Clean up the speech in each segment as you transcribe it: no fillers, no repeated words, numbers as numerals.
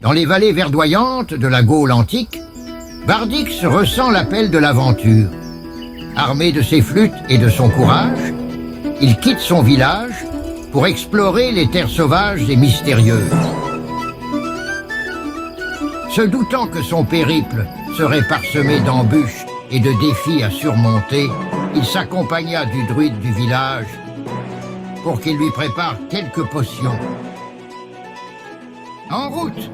Dans les vallées verdoyantes de la Gaule antique, Bardix ressent l'appel de l'aventure. Armé de ses flûtes et de son courage, il quitte son village pour explorer les terres sauvages et mystérieuses. Se doutant que son périple serait parsemé d'embûches et de défis à surmonter, il s'accompagna du druide du village pour qu'il lui prépare quelques potions. En route!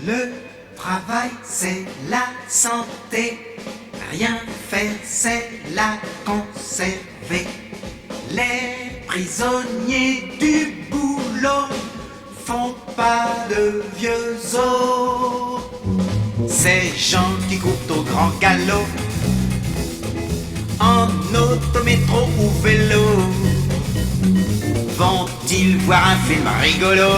Le travail, c'est la santé. Rien faire, c'est la conserver. Les prisonniers du boulot font pas de vieux os. ces gens qui courent au grand galop, en auto, métro ou vélo, vont-ils voir un film rigolo?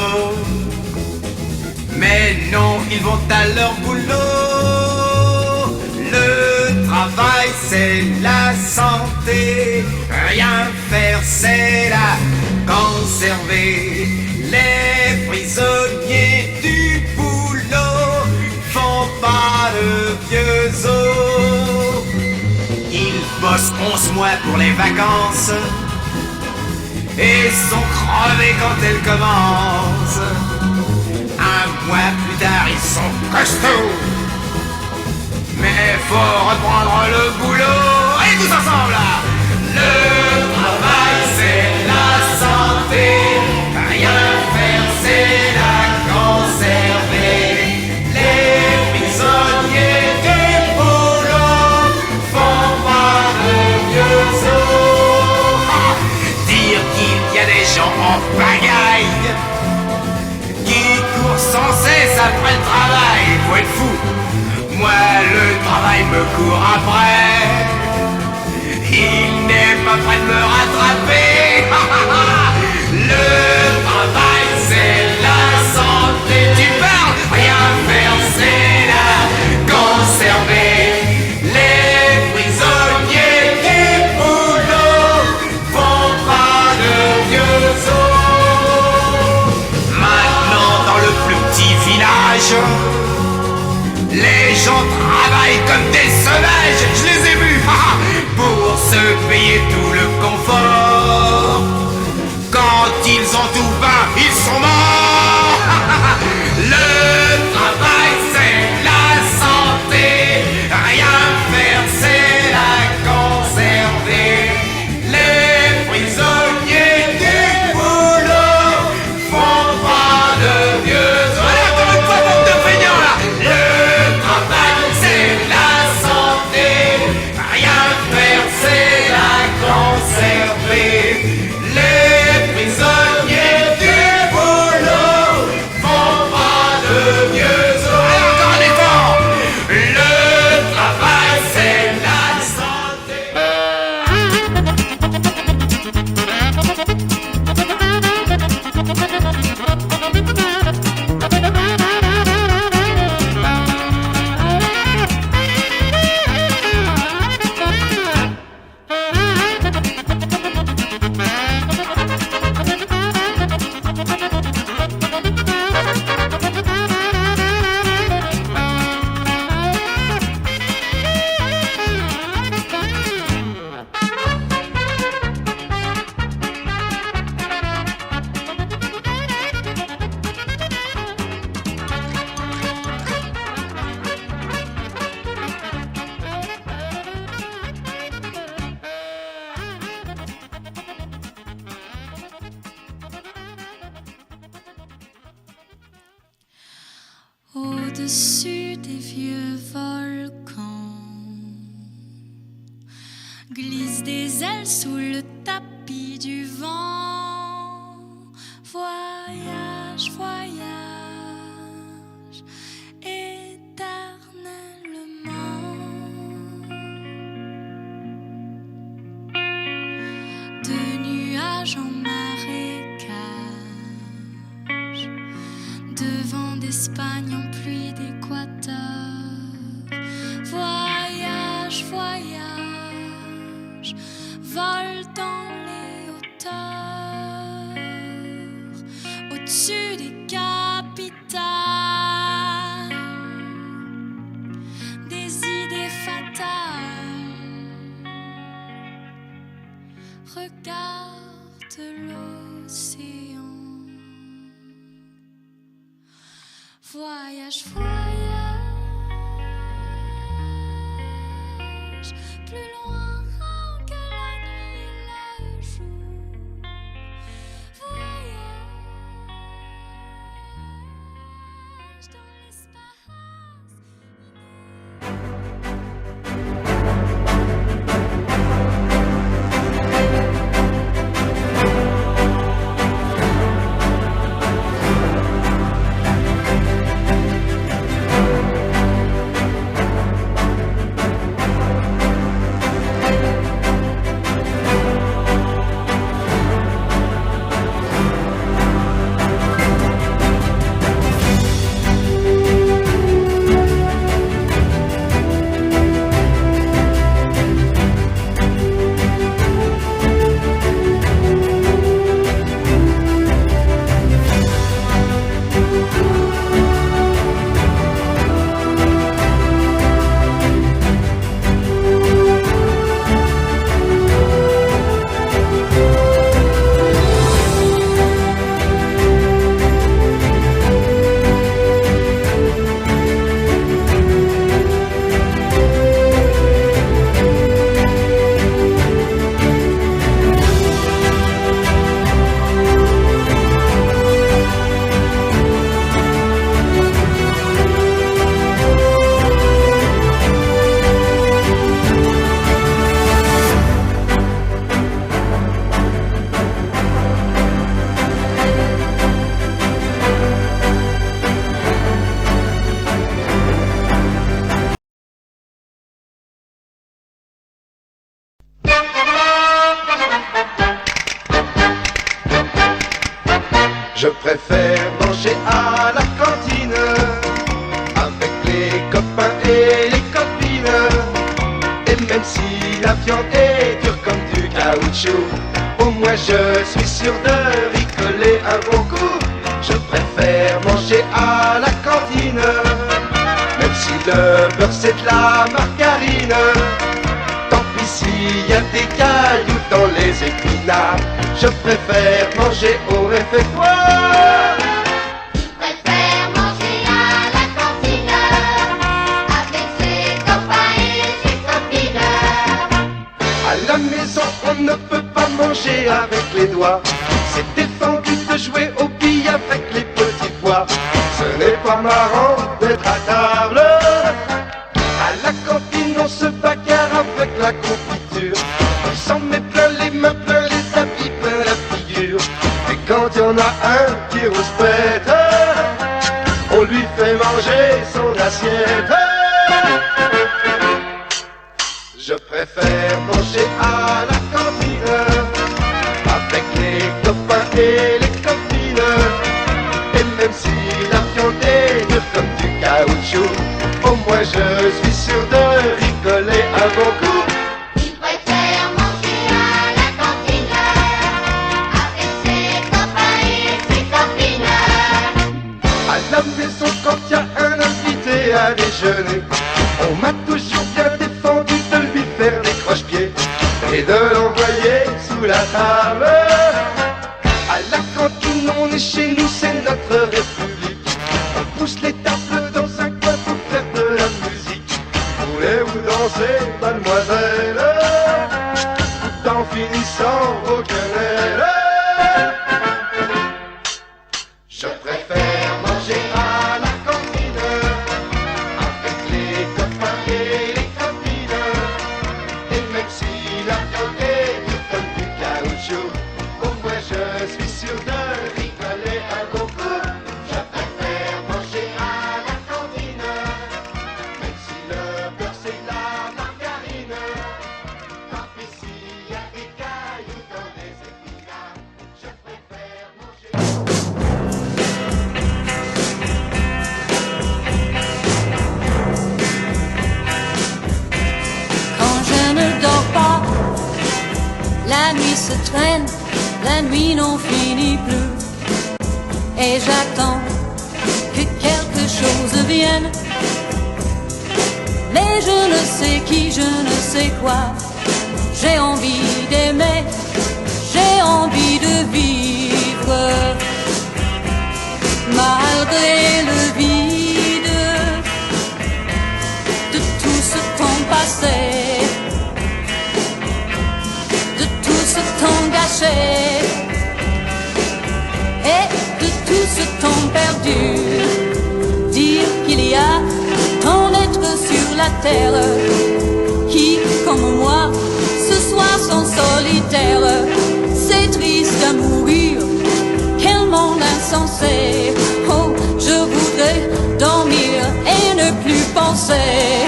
Mais non, ils vont à leur boulot. Le travail c'est la santé, rien faire c'est la conserver. Les prisonniers du boulot font pas de vieux os. Ils bossent 11 mois pour les vacances et sont crevés quand elles commencent. Un mois plus tard ils sont costauds, mais faut reprendre le boulot. Et tous ensemble là. Le travail c'est la santé, rien faire c'est la conserver. Les prisonniers du boulot font pas de vieux os. Dire qu'il y a des gens en pagaille qui courent sans cesse après le travail, faut être fou. Moi le travail me court après, il n'est pas prêt de me rattraper. Le travail c'est la santé, tu parles, rien faire c'est la conserver. Les prisonniers du boulot font pas de vieux os. Maintenant dans le plus petit village, les gens travaillent comme des sauvages, je les ai vus, pour se payer tout le confort. Quand ils ont tout faim, ils sont morts. Le travail c'est la santé, rien faire c'est la conserver. Les prisonniers du boulot font pas de vieux os. Allez, encore une fois, bande de feignants là. Le travail c'est la santé, rien faire c'est la conserver. Les prisonniers du boulot font pas de vieux os. Allez, encore un effort. Le travail c'est la santé. Au-dessus des vieux volcans glissent des ailes sous le tapis du vent. Voyage, voyage, éternellement. De nuages en marécage, de vent d'Espagne en pluie d'Équateur. Voyage, voyage, vole dans les hauteurs, au-dessus des capitales, des idées fatales. Regarde l'océan. Voyage, voyage, plus loin que la nuit et le jour. Voyage dans l'espace. et les copines. Et même si la viande est dure comme du caoutchouc, au moins je suis sûr de rigoler un bon coup. Je préfère manger à la cantine, même si le beurre c'est de la margarine. Tant pis s'il y a des cailloux dans les épinards, je préfère manger au réfectoire. Préfère manger à la cantine avec ses copains et ses copines. À la maison on ne peut pas manger avec les doigts, c'est défendu de jouer au billes avec les petits pois. Ce n'est pas marrant d'être à table. À la cantine on se bagarre avec la confiture, on s'en met plein les mains, plein les habits, plein la figure. Et quand il y en a un qui rouspète, on lui fait manger son assiette. Je préfère manger à la cantine avec les copains et les copines. Et même si la viande est dure comme du caoutchouc, au moins je suis sûr de rigoler un bon coup. Il préfère manger à la cantine avec ses copains et ses copines. À la maison quand il y a un invité à déjeuner, on m'a toujours bien défendu de lui faire des croche-pieds et de l'envoyer sous la table. À la cantine on est chez nous, c'est notre république. On pousse les tables dans un coin pour faire de la musique. Voulez-vous danser, mademoiselle, tout en finissant au quenelle? Je préfère manger à la cantine avec les copains et les copines. Et même si la viande est dure comme du caoutchouc, au moins je suis sûr de rigoler un bon coup. Je préfère manger à la cantine, même si le beurre c'est de la margarine. Tant pis s'il y a des cailloux dans les épinards, je préfère manger. Quand je ne dors pas, la nuit se traîne, la nuit n'en finit plus. Et j'attends que quelque chose vienne. Mais je ne sais qui, je ne sais quoi. J'ai envie d'aimer, j'ai envie de vivre. Malgré le vide de tout ce temps passé, de tout ce temps gâché et de tout ce temps perdu. Dire qu'il y a tant d'êtres sur la terre qui, comme moi, ce soir sont solitaires. C'est triste à mourir, quel monde insensé. Oh, je voudrais dormir et ne plus penser.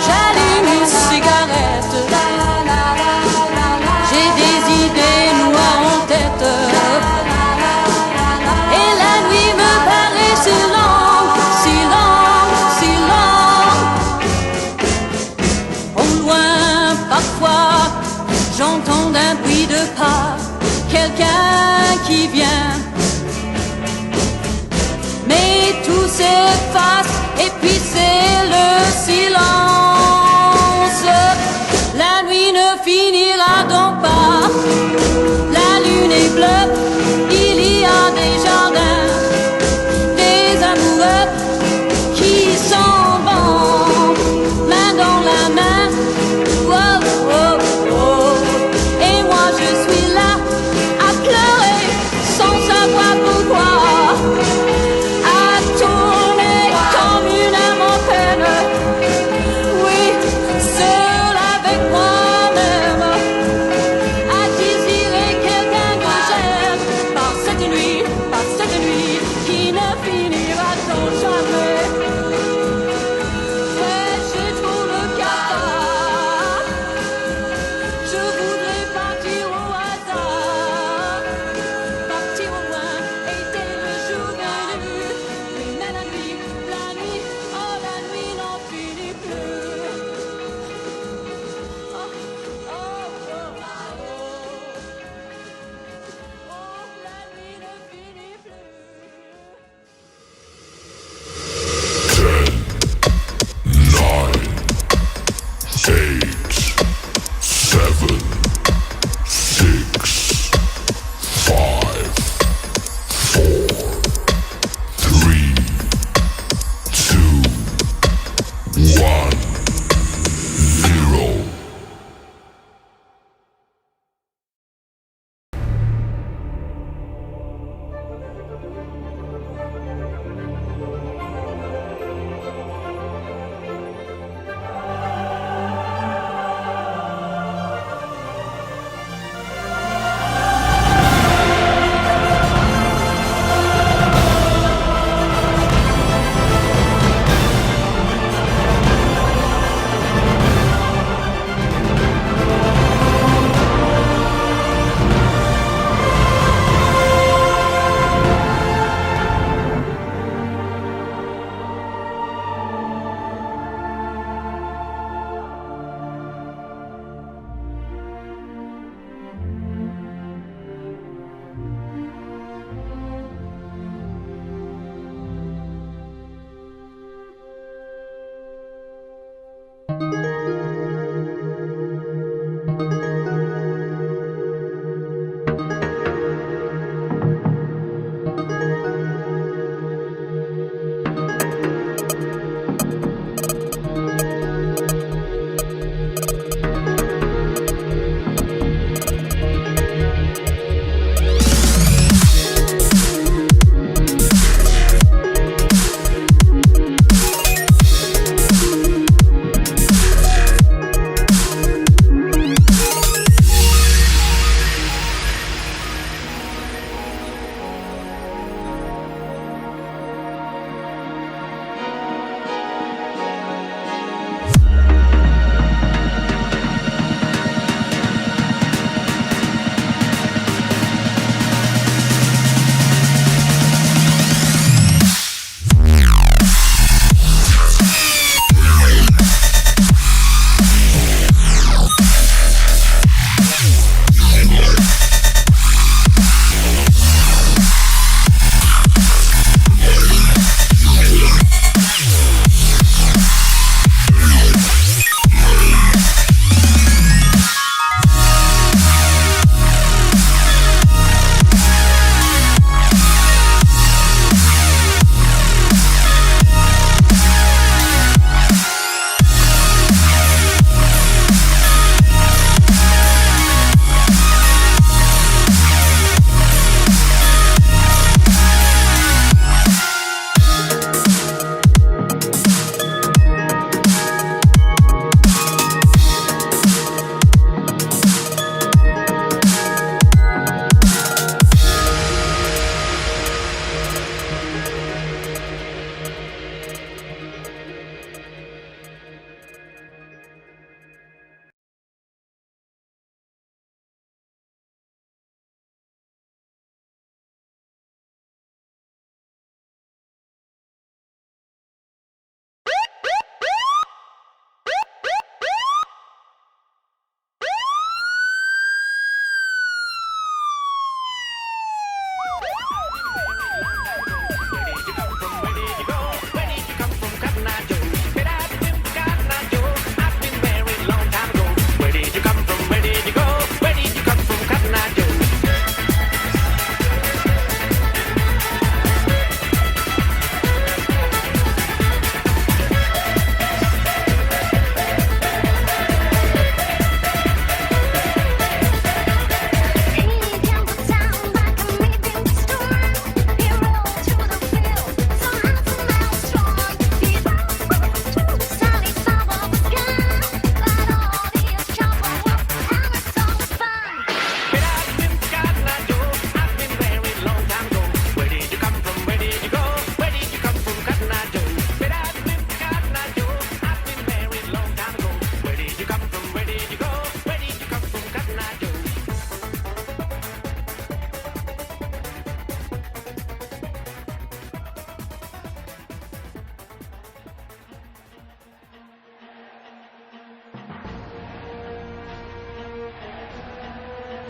J'allume une cigarette, j'ai des idées noires en tête. Et la nuit me paraît si longue, si longue, si longue. Au loin, parfois, j'entends un bruit de pas, quelqu'un qui vient. Mais tout s'efface et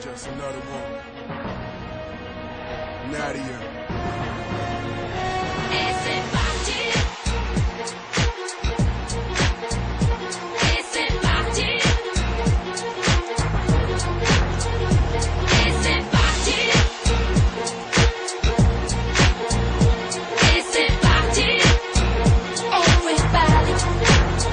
Just another one. Nadia. Et c'est parti. Et c'est parti. Et c'est parti. Et c'est parti. Everybody.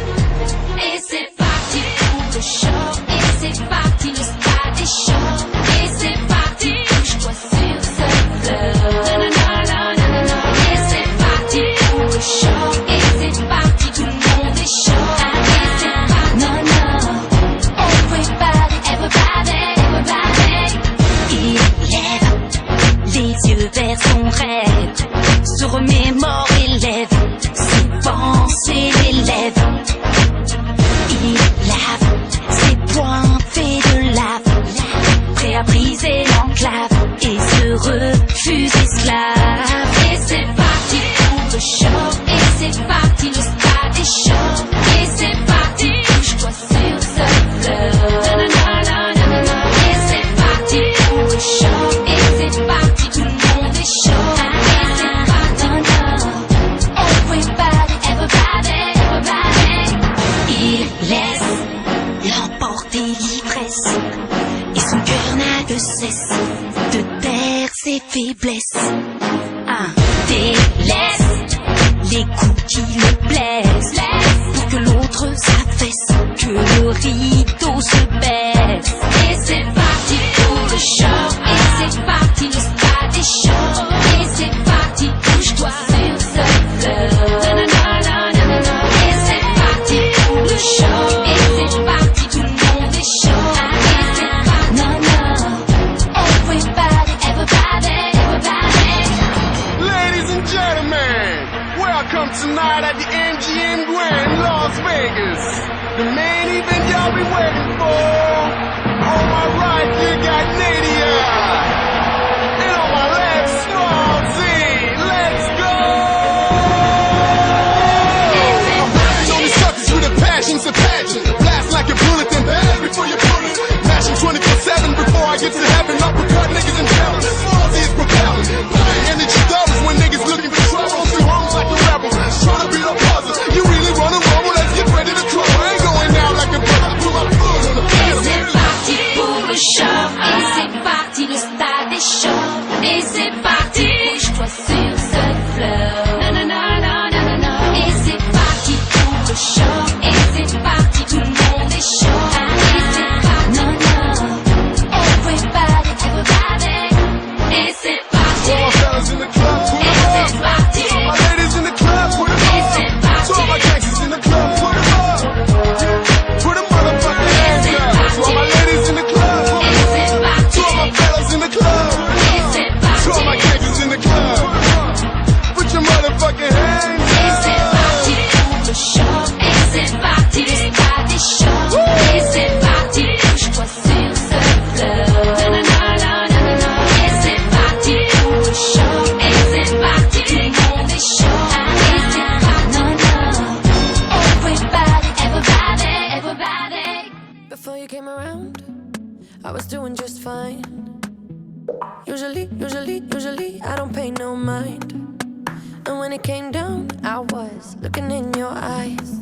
Las Vegas, the main event y'all be waiting for. On my right, you got Nadia, and on my left, Small Z. Let's go! I'm on these suckers with a passion's a passion. Blast like a bullet, then pass before you pull it. Passion 24/7 before I get to heaven. Uppercut niggas in hell. Small Z is propelling. Energy doubles when niggas looking for trouble. Through homes like a rebel. Trying to beat up puzzle. You really wanna rumble? Let's get ready to trouble. I ain't going out like a brother. Put my foot on the pedal. C'est parti pour le choc, et c'est parti, le stade est chaud, et c'est parti, bouge-toi sur ce flow, nanana, et c'est parti pour le choc, et c'est parti, tout le monde est chaud, et c'est parti, everybody, et c'est parti, All my fellas in the club, put et them c'est up. parti, All my ladies in the club, put them et up. c'est parti, To all my gangsters in the club, put them up. Put them motherfucking hands up. To all my ladies in the club, put et them c'est up. parti, To all my fellas in the club, et c'est to all my parti. gangsters in the club, put your motherfucking hands Et c'est up. parti pour le choc, et c'est parti, le stade est chaud, et c'est parti, bouge-toi sur ce flow, nanana, et c'est parti pour le choc, et c'est parti, tout le monde est chaud, et c'est parti, everybody. Before you came around, I was doing just fine. Usually, I don't pay no mind. And when it came down, I was looking in your eyes.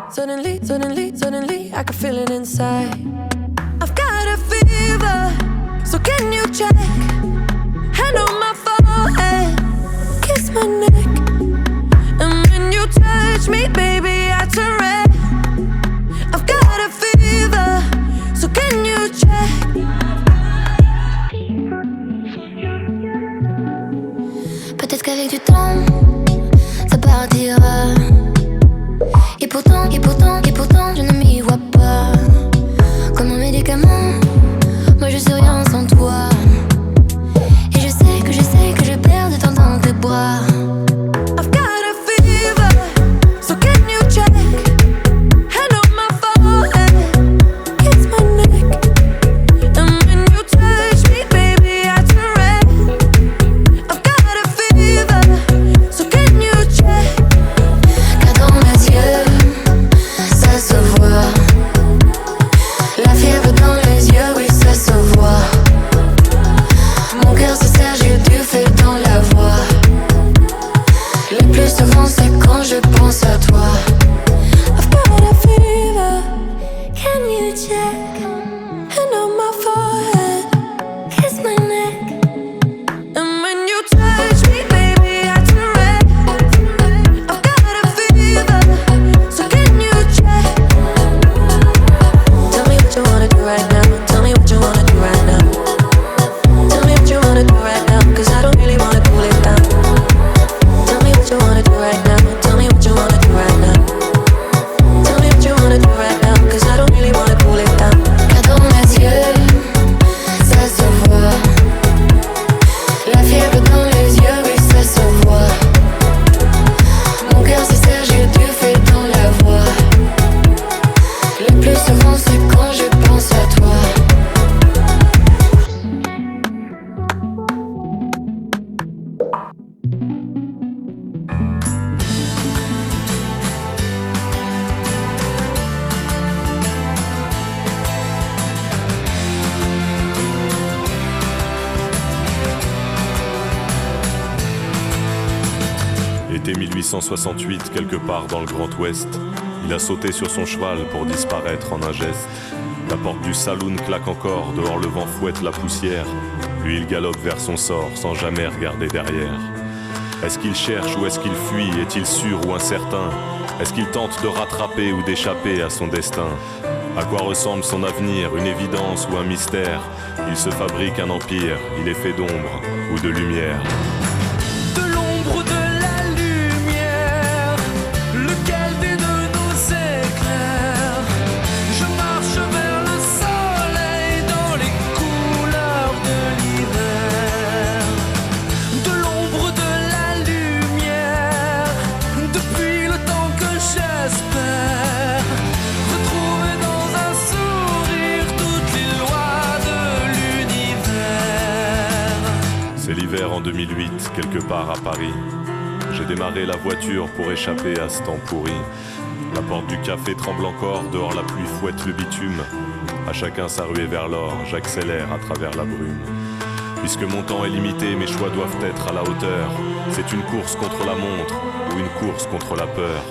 Suddenly, I could feel it inside. I've got a fever, so can you check? Hand on my forehead, kiss my neck. And when you touch me, baby, I turn red. I've got a fever, so can you check? Peut-être qu'avec du temps, ça partira. Et pourtant, je ne m'y vois pas. Comme un médicament, moi je suis rien sans toi. Et je sais que je perds de temps dans tes bras. I've got a fever, so can you check? Hand on my forehead, kiss my neck. And when you touch me, baby, I turn red. I've got a fever, so can you check? Car dans mes yeux, ça se voit. La fièvre dans les yeux, oui, ça se voit. Mon cœur se serre, j'ai du feu dans la voix. Le plus souvent, c'est quand je pense à toi. I've got a fever, can you check? Hand on my forehead, Kiss my neck. and when you touch me, baby, I turn red. I've got a fever, so can you check? Tell me what you wanna do right now. Tell me what you wanna do right now. Tell me what you wanna do right now, 'cause I don't really wanna cool it down. Tell me what you wanna do right now. Tell me what you wanna do right now. Tell me what you wanna do right now, 'cause I don't really wanna cool it down. Car dans mes yeux, ça se voit. La fièvre dans les yeux, oui, ça se voit. Mon cœur se serre, j'ai du feu dans la voix. Le plus souvent, c'est quand je pense à toi. Été 1868, quelque part dans le Grand Ouest, il a sauté sur son cheval pour disparaître en un geste. La porte du saloon claque encore, dehors le vent fouette la poussière. Lui il galope vers son sort sans jamais regarder derrière. Est-ce qu'il cherche ou est-ce qu'il fuit? Est-il sûr ou incertain? Est-ce qu'il tente de rattraper ou d'échapper à son destin? À quoi ressemble son avenir? Une évidence ou un mystère? Il se fabrique un empire, il est fait d'ombre ou de lumière. De l'ombre, de la lumière, lequel des deux nous éclaire? Je marche vers le soleil dans les couleurs de l'hiver. De l'ombre, de la lumière, depuis le temps que j'espère. 2008, quelque part à Paris. J'ai démarré la voiture pour échapper à ce temps pourri. La porte du café tremble encore, dehors la pluie fouette le bitume. À chacun sa ruée vers l'or, j'accélère à travers la brume. Puisque mon temps est limité, mes choix doivent être à la hauteur. C'est une course contre la montre ou une course contre la peur.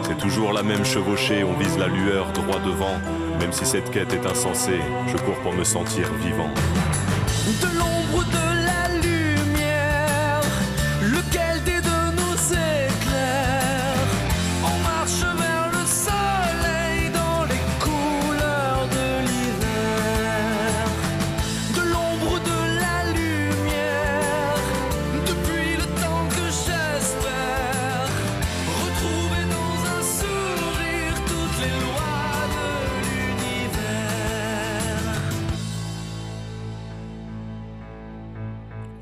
C'est toujours la même chevauchée, on vise la lueur droit devant. Même si cette quête est insensée, je cours pour me sentir vivant. De l'ombre de la lumière, lequel des deux nous éclaire? On marche vers le soleil dans les couleurs de l'hiver. De l'ombre de la lumière, depuis le temps que j'espère retrouver dans un sourire toutes les lois de l'univers.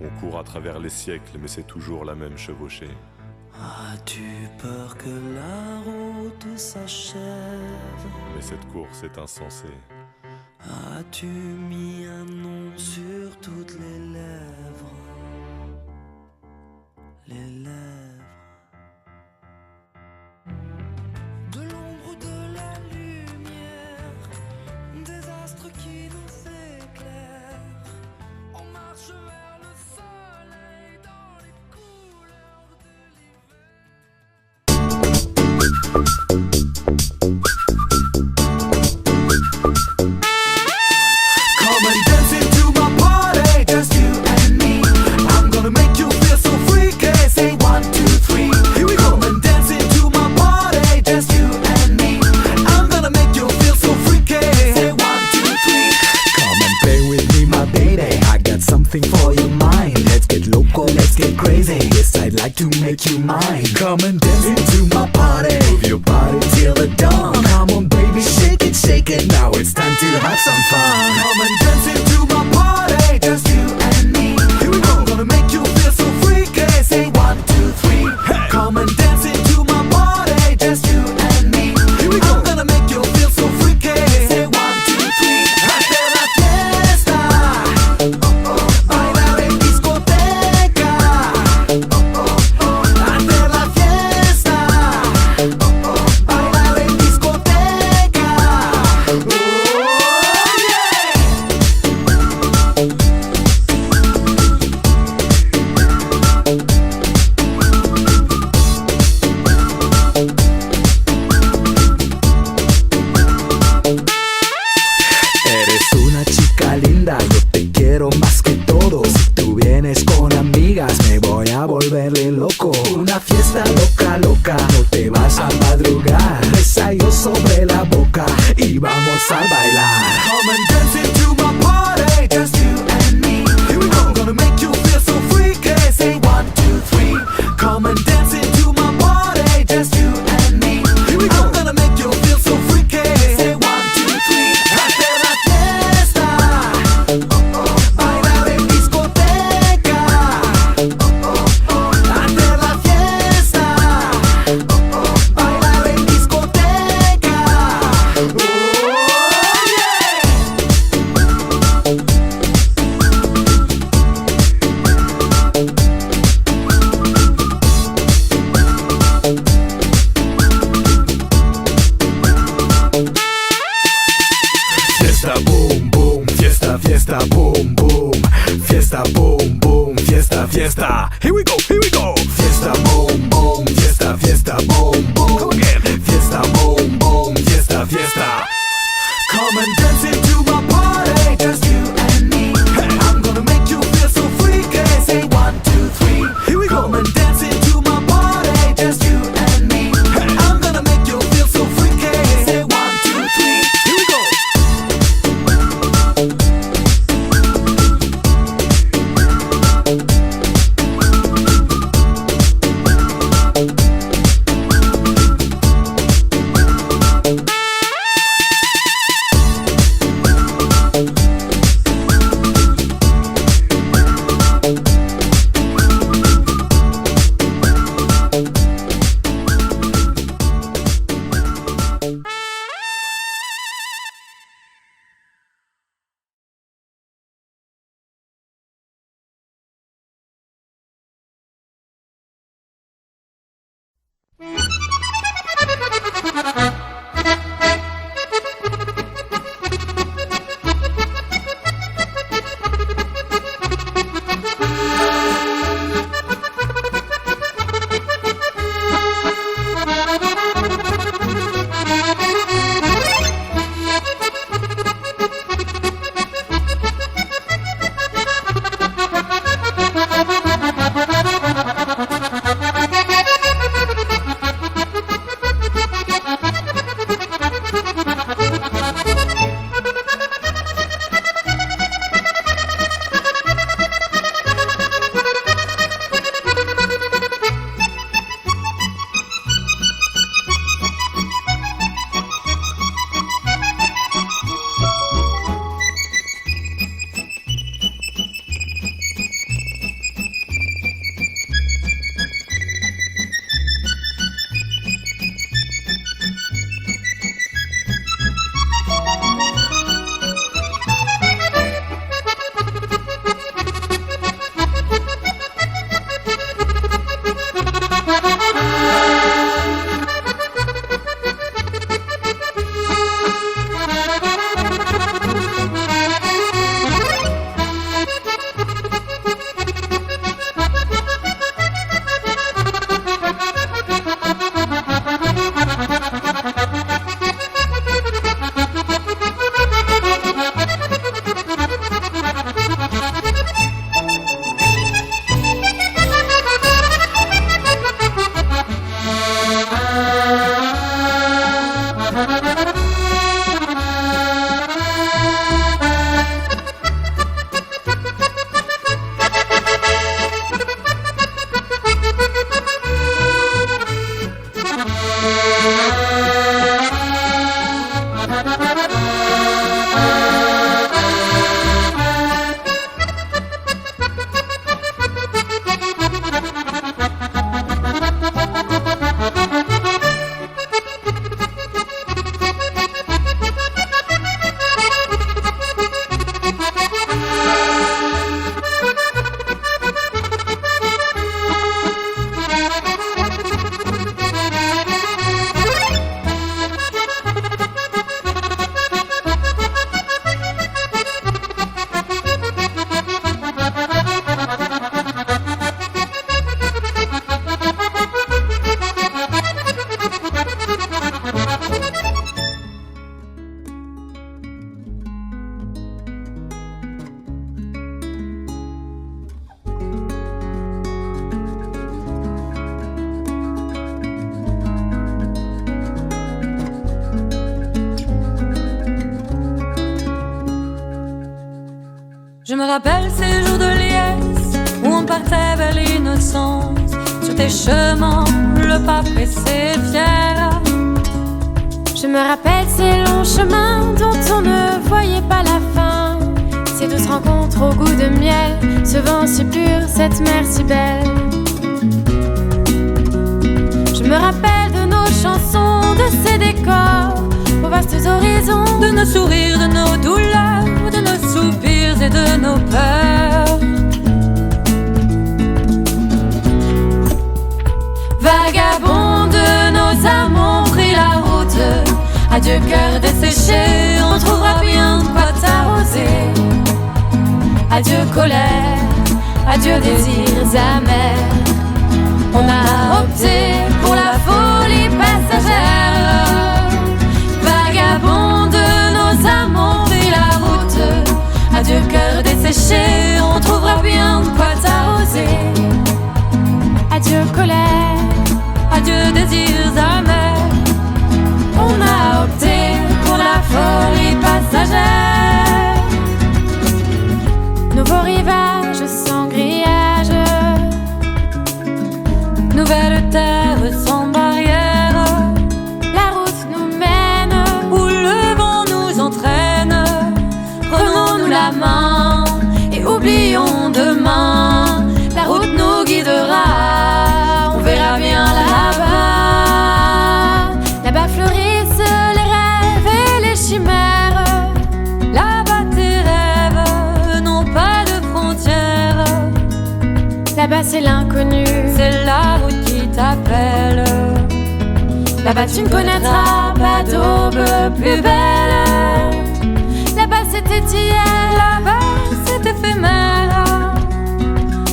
On court à travers les siècles, mais c'est toujours la même chevauchée. As-tu peur que la route s'achève? Mais cette course est insensée. As-tu mis un nom sur toutes les lèvres? Les lèvres. De l'ombre de la lumière, des astres qui nous éclairent. On marche vers le soleil dans les couleurs de Come and dance into my party, just you and me. I'm gonna make you feel so freaky. Say 1, 2, 3. Here we go. Come and dance into my party, just you and me. I'm gonna make you feel so freaky. Say 1, 2, 3. Come and play with me, my baby. I got something for your mind. Let's get loco, let's get crazy. Yes, I'd like to make you mine. Come and dance into my party. Move your body till the dawn. Come on, baby, shake it, shake it. Now it's time to have some fun. Come and dance into my party, just you and me. Here we go. I'm gonna make you feel so freaky. Say 1, 2, 3. Come and dance into my party, just you and me. Here we go. I'm gonna make you feel so freaky. Say 1, 2, 3. Hasta la fiesta. Bailar en discoteca. Hasta la fiesta. Bailar en discoteca. Oh, yeah. Eres una chica linda, yo te quiero más que todo. Si tú vienes con amigas, me voy a volverle loco. Una fiesta loca, loca, no te vas a madrugar. Besa yo sobre la boca y vamos a bailar. Come and dance into my party, just you and me. Here we go. I'm gonna make you feel so freaky. Say 1, 2, 3. Come and dance into my party, just you and me. Here we go. I'm gonna make you feel so freaky. Say 1, 2, 3. Hasta la fiesta. Bailar en discoteca. Hasta la fiesta. Bailar en discoteca. Oh, yeah. Je me rappelle ces jours de liesse où on partait vers l'innocence. Sur tes chemins, le pas pressé et fier. Je me rappelle ces longs chemins dont on ne voyait pas la fin. Ces douces rencontres au goût de miel, ce vent si pur, cette mer si belle. Je me rappelle de nos chansons, de ces décors aux vastes horizons, de nos sourires, de nos douleurs, de nos soupirs et de nos peurs. Vagabonds de nos âmes ont pris la route. Adieu cœur desséché, on trouvera bien de quoi t'arroser. Adieu colère, adieu désirs amers. On a opté pour la folie passagère. Vagabonds de nos âmes ont pris la route. Adieu cœur desséché, on trouvera bien de quoi t'arroser. adieu colère, adieu désirs amers. On a opté pour la folie passagère. Nouveau rivage sans grillage, nouvelle terre sans barrière. La route nous mène où le vent nous entraîne. Prenons-nous la main et oublions demain. La route nous guidera, on verra bien là-bas. Là-bas fleurissent les rêves et les chimères. Là-bas tes rêves n'ont pas de frontières. Là-bas c'est l'inconnu, c'est la route qui t'appelle. là-bas tu ne connaîtras pas d'aube plus belle. Là-bas c'était hier, là-bas c'est éphémère.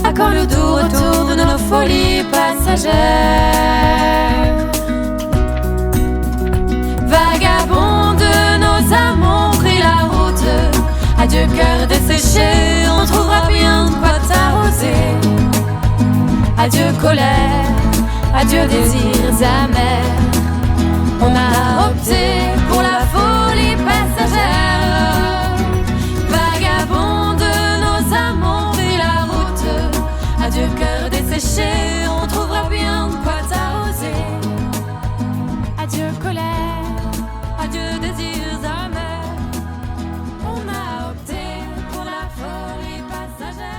À quand le doux retour de nos folies passagères? Vagabonds de nos âmes ont pris la route. Adieu cœur desséché, on trouvera bien de quoi t'arroser. Adieu colère, adieu désirs amers. On a opté pour la folie passagère. Vagabonds de nos âmes ont pris la route. Adieu cœur desséché, on trouvera bien de quoi t'arroser. Adieu colère, adieu désirs amers. On a opté Pour la folie passagère.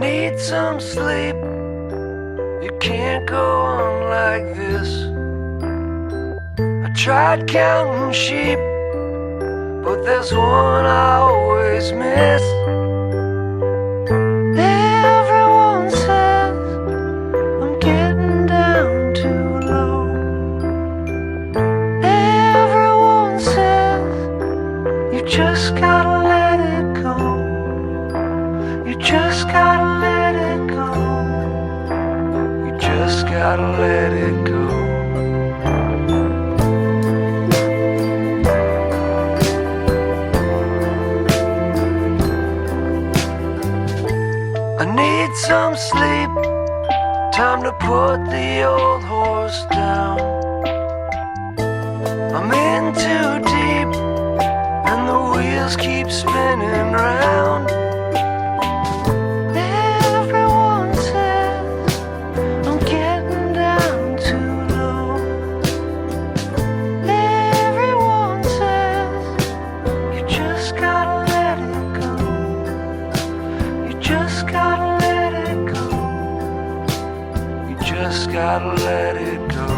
need some sleep. You can't go on like this. I tried counting sheep, but there's one I always miss. Everyone says I'm getting down too low. Everyone says you just gotta let it go. You just gotta let it go. You just gotta let it go. I need some sleep. Time to put the old horse down. I'm in too deep, and the wheels keep spinning round. Everyone says I'm getting down too low. Everyone says you just gotta let it go. You just gotta let it go. You just gotta let it go.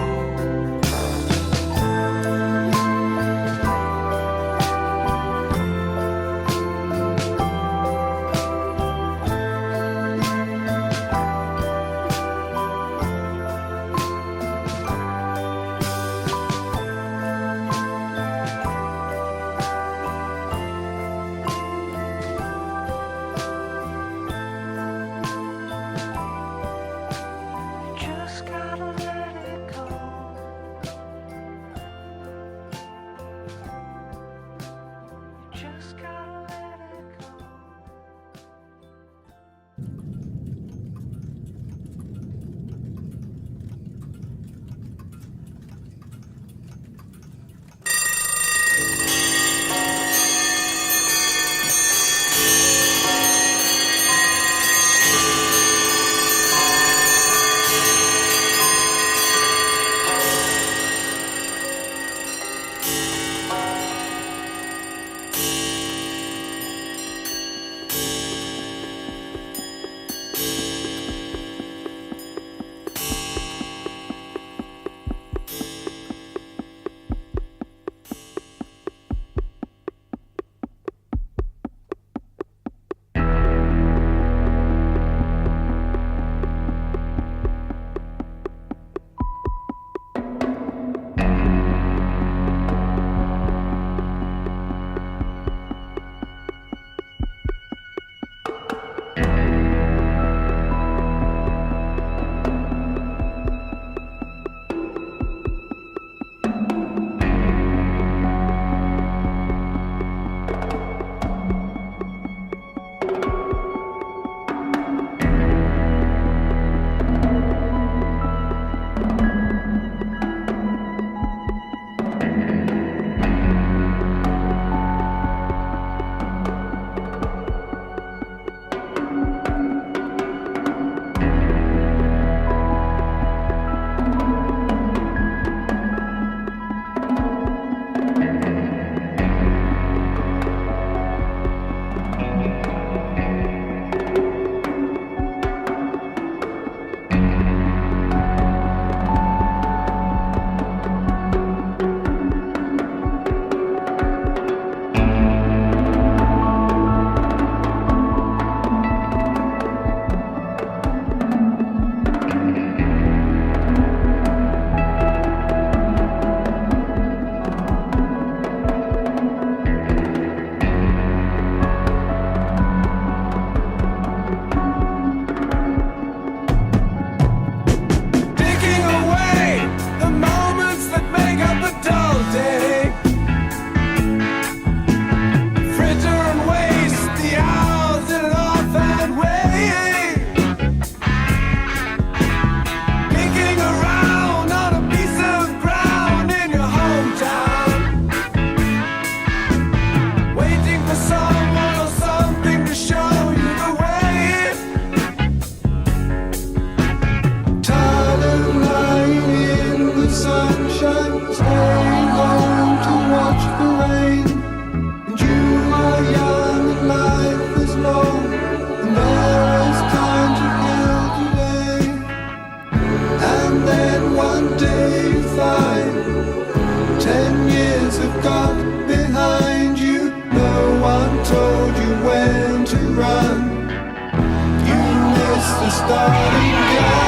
Just gotta let it when to run. You miss the starting gun.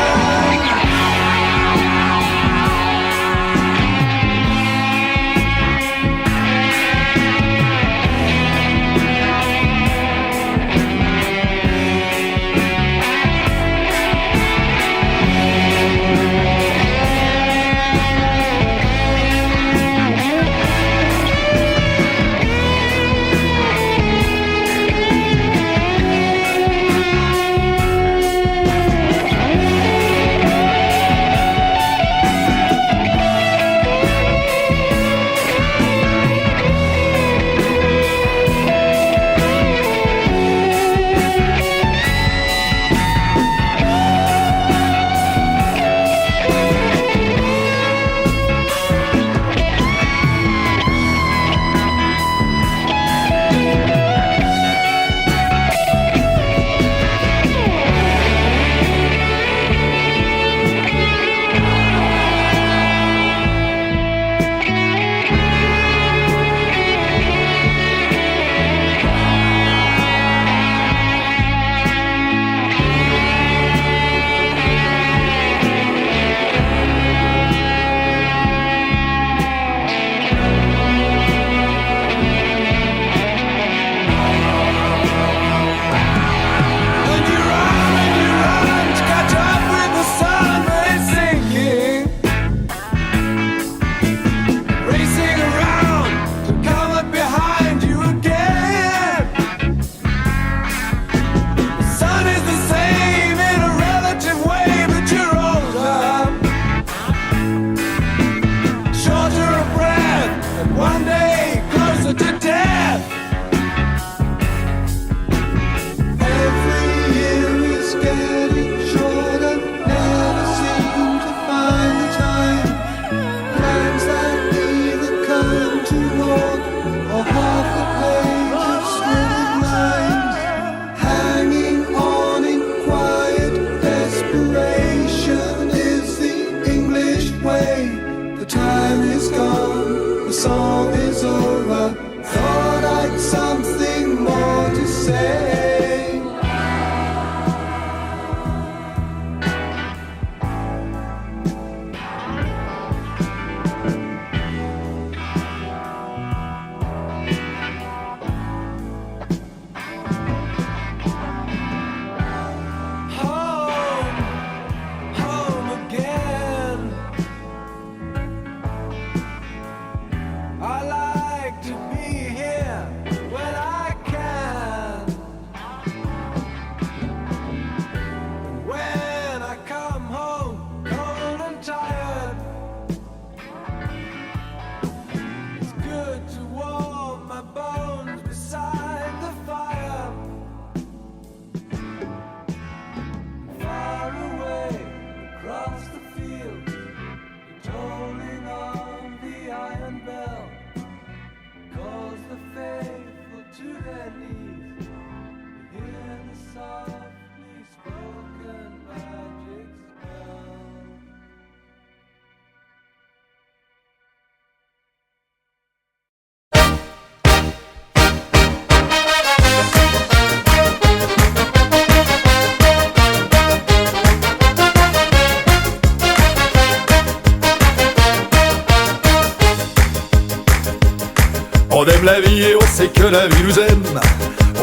On aime la vie et on sait que la vie nous aime.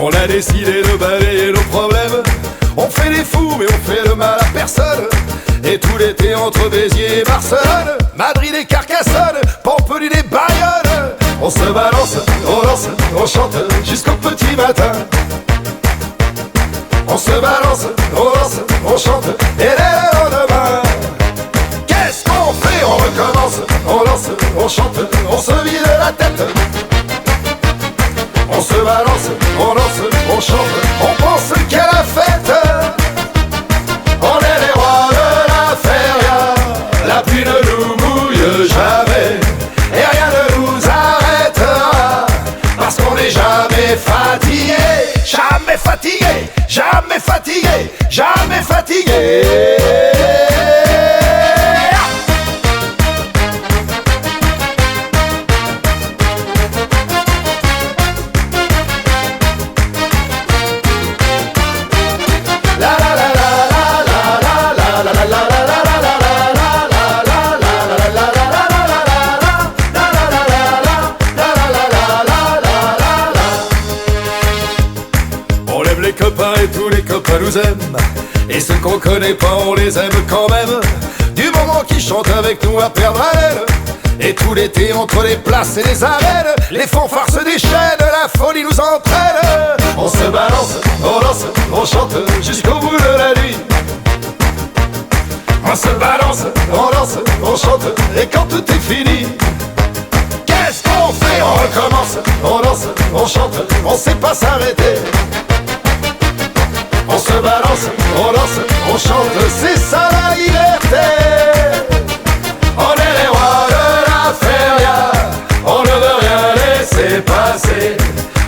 On a décidé de balayer nos problèmes. On fait les fous mais on fait le mal à personne. Et tout l'été entre Béziers et Barcelone, Madrid et Carcassonne, Pampelune et Bayonne, on se balance, on danse, on chante jusqu'au petit matin. On se balance, on danse, on chante et dès le lendemain, qu'est-ce qu'on fait? On recommence, on danse, on chante, on se vide la tête. On se balance, on danse, on chante, on pense qu'à la fête. On est les rois de la feria, la pluie ne nous mouille jamais et rien ne nous arrêtera, parce qu'on n'est jamais fatigué, jamais fatigué, jamais fatigué, jamais fatigué. les copains et tous les copains nous aiment. Et ceux qu'on connaît pas, on les aime quand même. Du moment qu'ils chantent avec nous à perdre haleine. Et tout l'été entre les places et les arènes, les fanfares se déchaînent, la folie nous entraîne. On se balance, on danse, on chante jusqu'au bout de la nuit. On se balance, on danse, on chante, et quand tout est fini, qu'est-ce qu'on fait? On recommence, on danse, on chante, on sait pas s'arrêter. On se balance, on danse, on chante, c'est ça la liberté. On est les rois de la feria, on ne veut rien laisser passer.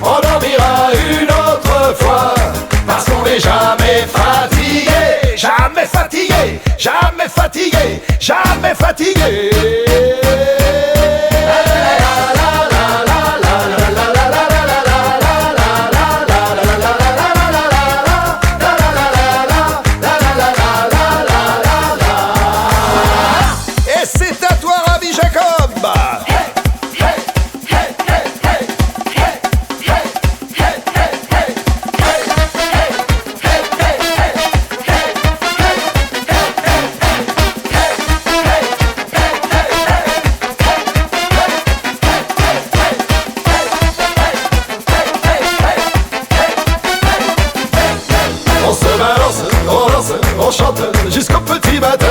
On dormira une autre fois, parce qu'on n'est jamais fatigué. Jamais fatigué, jamais fatigué, jamais fatigué. Et c'est à toi, Rabbi Jacob. On se balance, on danse, on chante jusqu'au petit matin.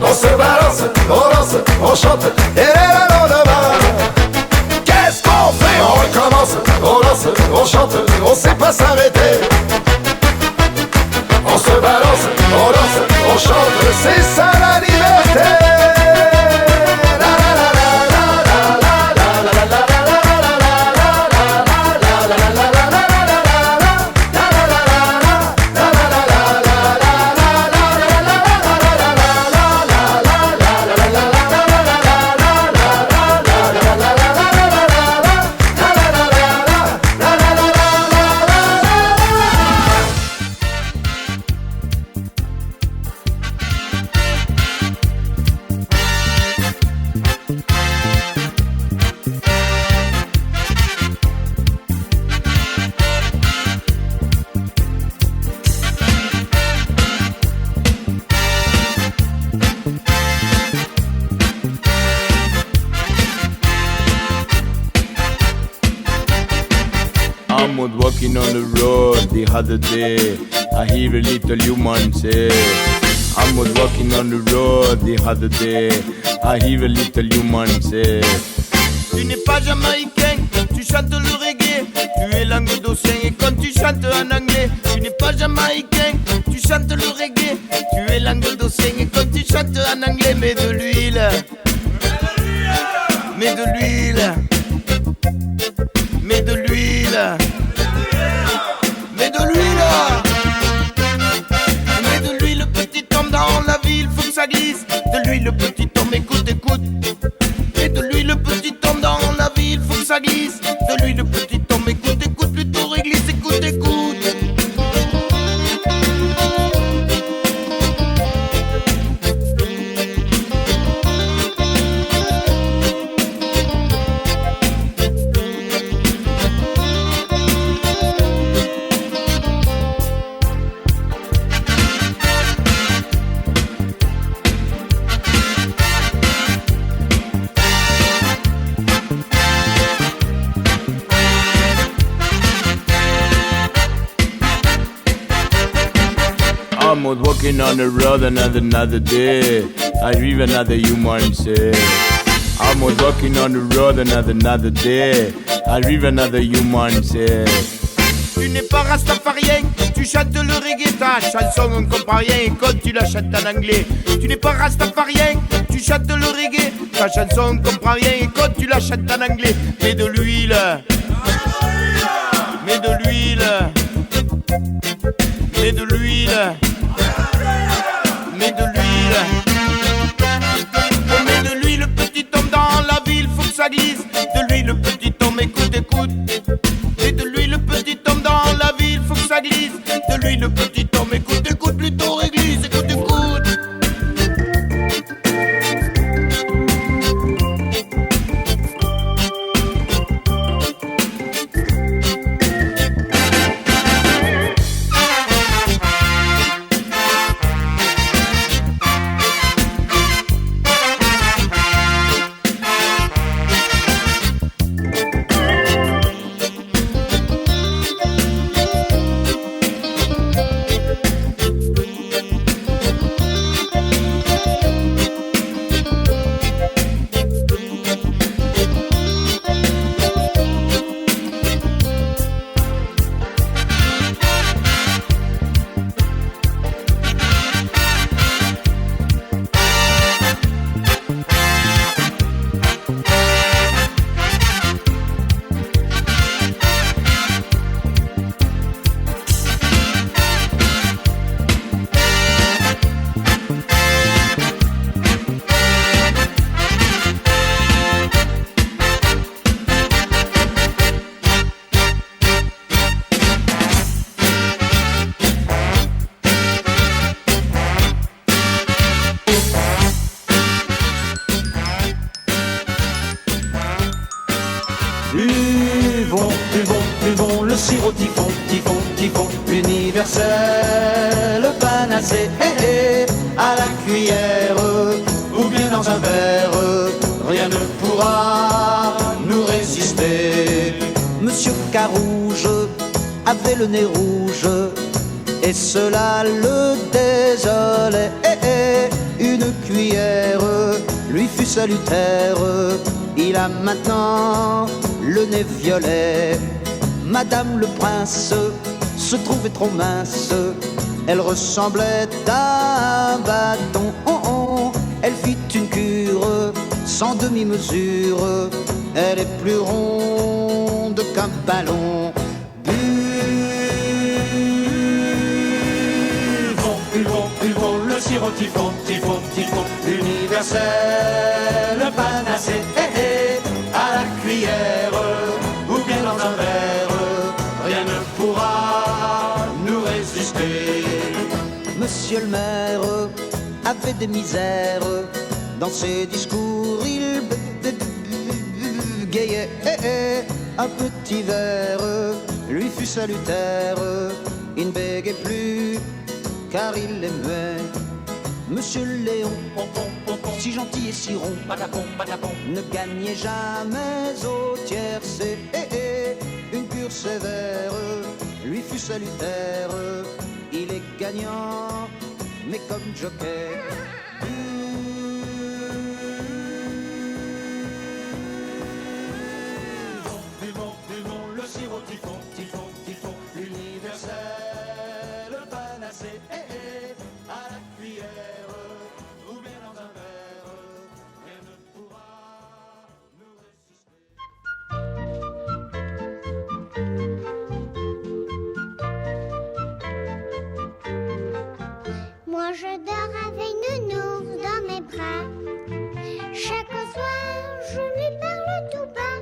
On se balance, on danse, on chante et le lendemain, qu'est-ce qu'on fait? On recommence, on danse, on chante, on sait pas s'arrêter. On se balance, on danse, on chante, c'est ça la liberté. I was walking on the road the other day. I hear a little human say. I was walking on the road the other day. I hear a little human say. Tu n'es pas jamaïcain, tu chantes le reggae. Tu es languedocien et quand tu chantes en anglais. Tu n'es pas jamaïcain, tu chantes le reggae. Tu es languedocien et quand tu chantes en anglais. Mets de l'huile, mets de l'huile, mets de l'huile, mets de l'huile, mets de l'huile, petit homme dans la ville, faut que ça glisse. De l'huile, petit homme, écoute, écoute. Mets de l'huile, petit homme dans la ville, faut que ça glisse. De l'huile, petit homme, écoute, écoute, plutôt réglisse, écoute, écoute. I was walking on the road another day. I hear another human say. I was walking on the road another day. I hear another human say. Tu n'es pas rastafarien, tu chantes le reggae, ta chanson on comprend rien et quand tu la chantes en anglais. Tu n'es pas rastafarien, tu chantes le reggae, ta chanson on comprend rien et quand tu la chantes en anglais. Mets de l'huile, mets de l'huile, mets de l'huile, mets de l'huile. On met de l'huile, petit homme dans la ville, faut que ça glisse. De l'huile, petit homme, écoute, écoute. Et de l'huile, petit homme dans la ville, faut que ça glisse. De l'huile, petit homme, écoute, écoute, plutôt réglisse, écoute, écoute. typhon, typhon, typhon, l'universel panacée, à la cuillère ou bien dans un verre, rien ne pourra nous résister. Monsieur Carouge avait le nez rouge et cela le désolait. Une cuillère lui fut salutaire, il a maintenant le nez violet. Madame le prince se trouvait trop mince, elle ressemblait à un bâton. Elle fit une cure sans demi-mesure, elle est plus ronde qu'un ballon. Buvons, buvons, buvons le sirop typhon, typhon, typhon, universel panacée, à la cuillère ou bien dans un verre, rien ne pourra nous résister. Monsieur le maire avait des misères, dans ses discours il bégayait. Un petit verre lui fut salutaire, il ne bégayait plus car il l'aimait. Monsieur Léon, si gentil et si rond, ne gagnait jamais au tiercé. Une cure sévère lui fut salutaire, il est gagnant, mais comme joker. Buvons, buvons le sirop typhon, typhon, typhon, l'universel panacée, à la cuillère ou bien dans un verre, rien ne pourra nous résister. Moi je dors avec Nounours dans mes bras. Chaque soir je lui parle tout bas.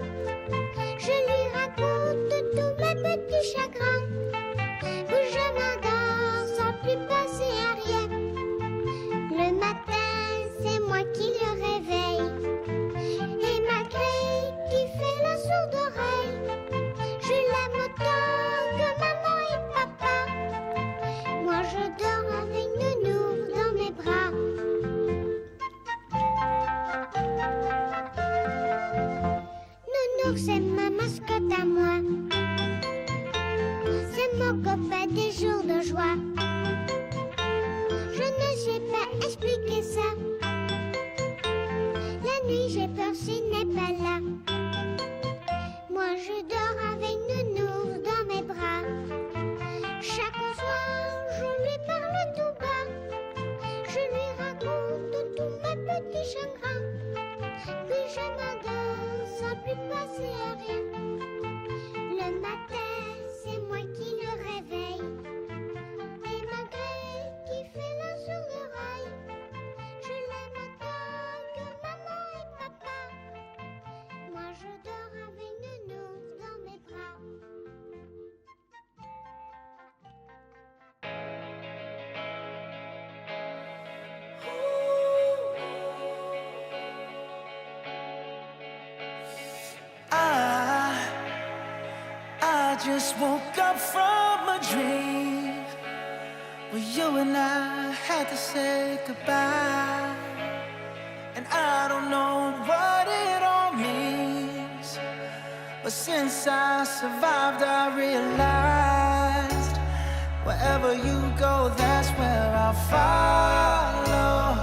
Je lui raconte tous mes petits chagrins. Puis je m'endors sans plus penser à rien. Le matin c'est moi qui le réveille. Et malgré qu'il fait la sourde oreille, je l'aime autant que maman et papa. Moi je dors avec Nounours dans mes bras. Nounours c'est ma mascotte à moi. C'est mon copain des jours de joie. Je ne sais pas expliquer ça. La nuit j'ai peur s'il n'est pas là. Moi je dors avec Nounours dans mes bras. Chaque soir je lui parle tout bas. Je lui raconte tous mes petits chagrins. Puis je m'endors sans plus penser à rien. Le matin c'est moi qui le réveille. Et malgré qu'il fait la sourde oreille, je l'aime autant que maman et papa. Moi je dors avec Nounours dans mes bras. I just woke up from a dream where you and I had to say goodbye. And I don't know what it all means, but since I survived I realized wherever you go, that's where I'll follow.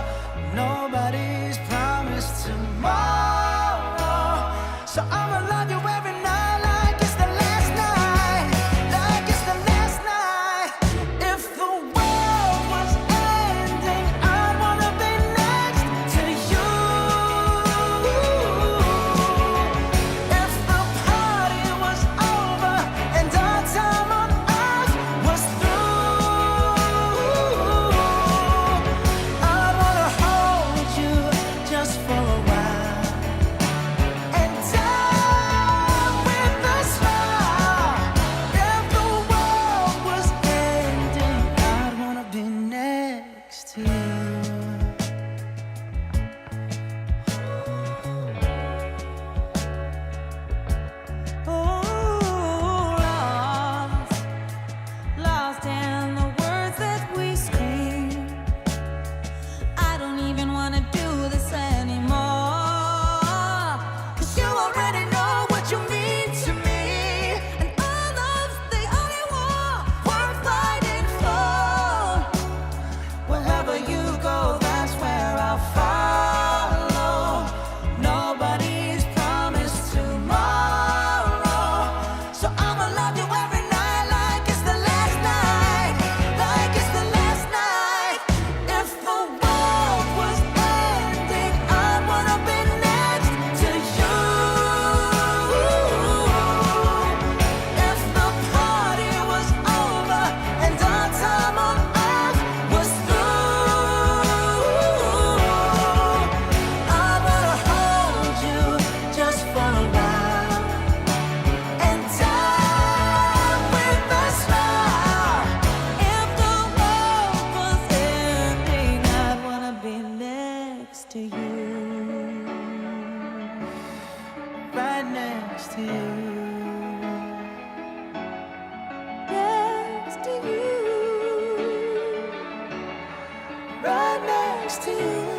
Nobody's promised tomorrow, so I'ma love you every night like it's the last night, like it's the last night. If the world was ending, I'd wanna be next to you. If the party was over and our time next to you.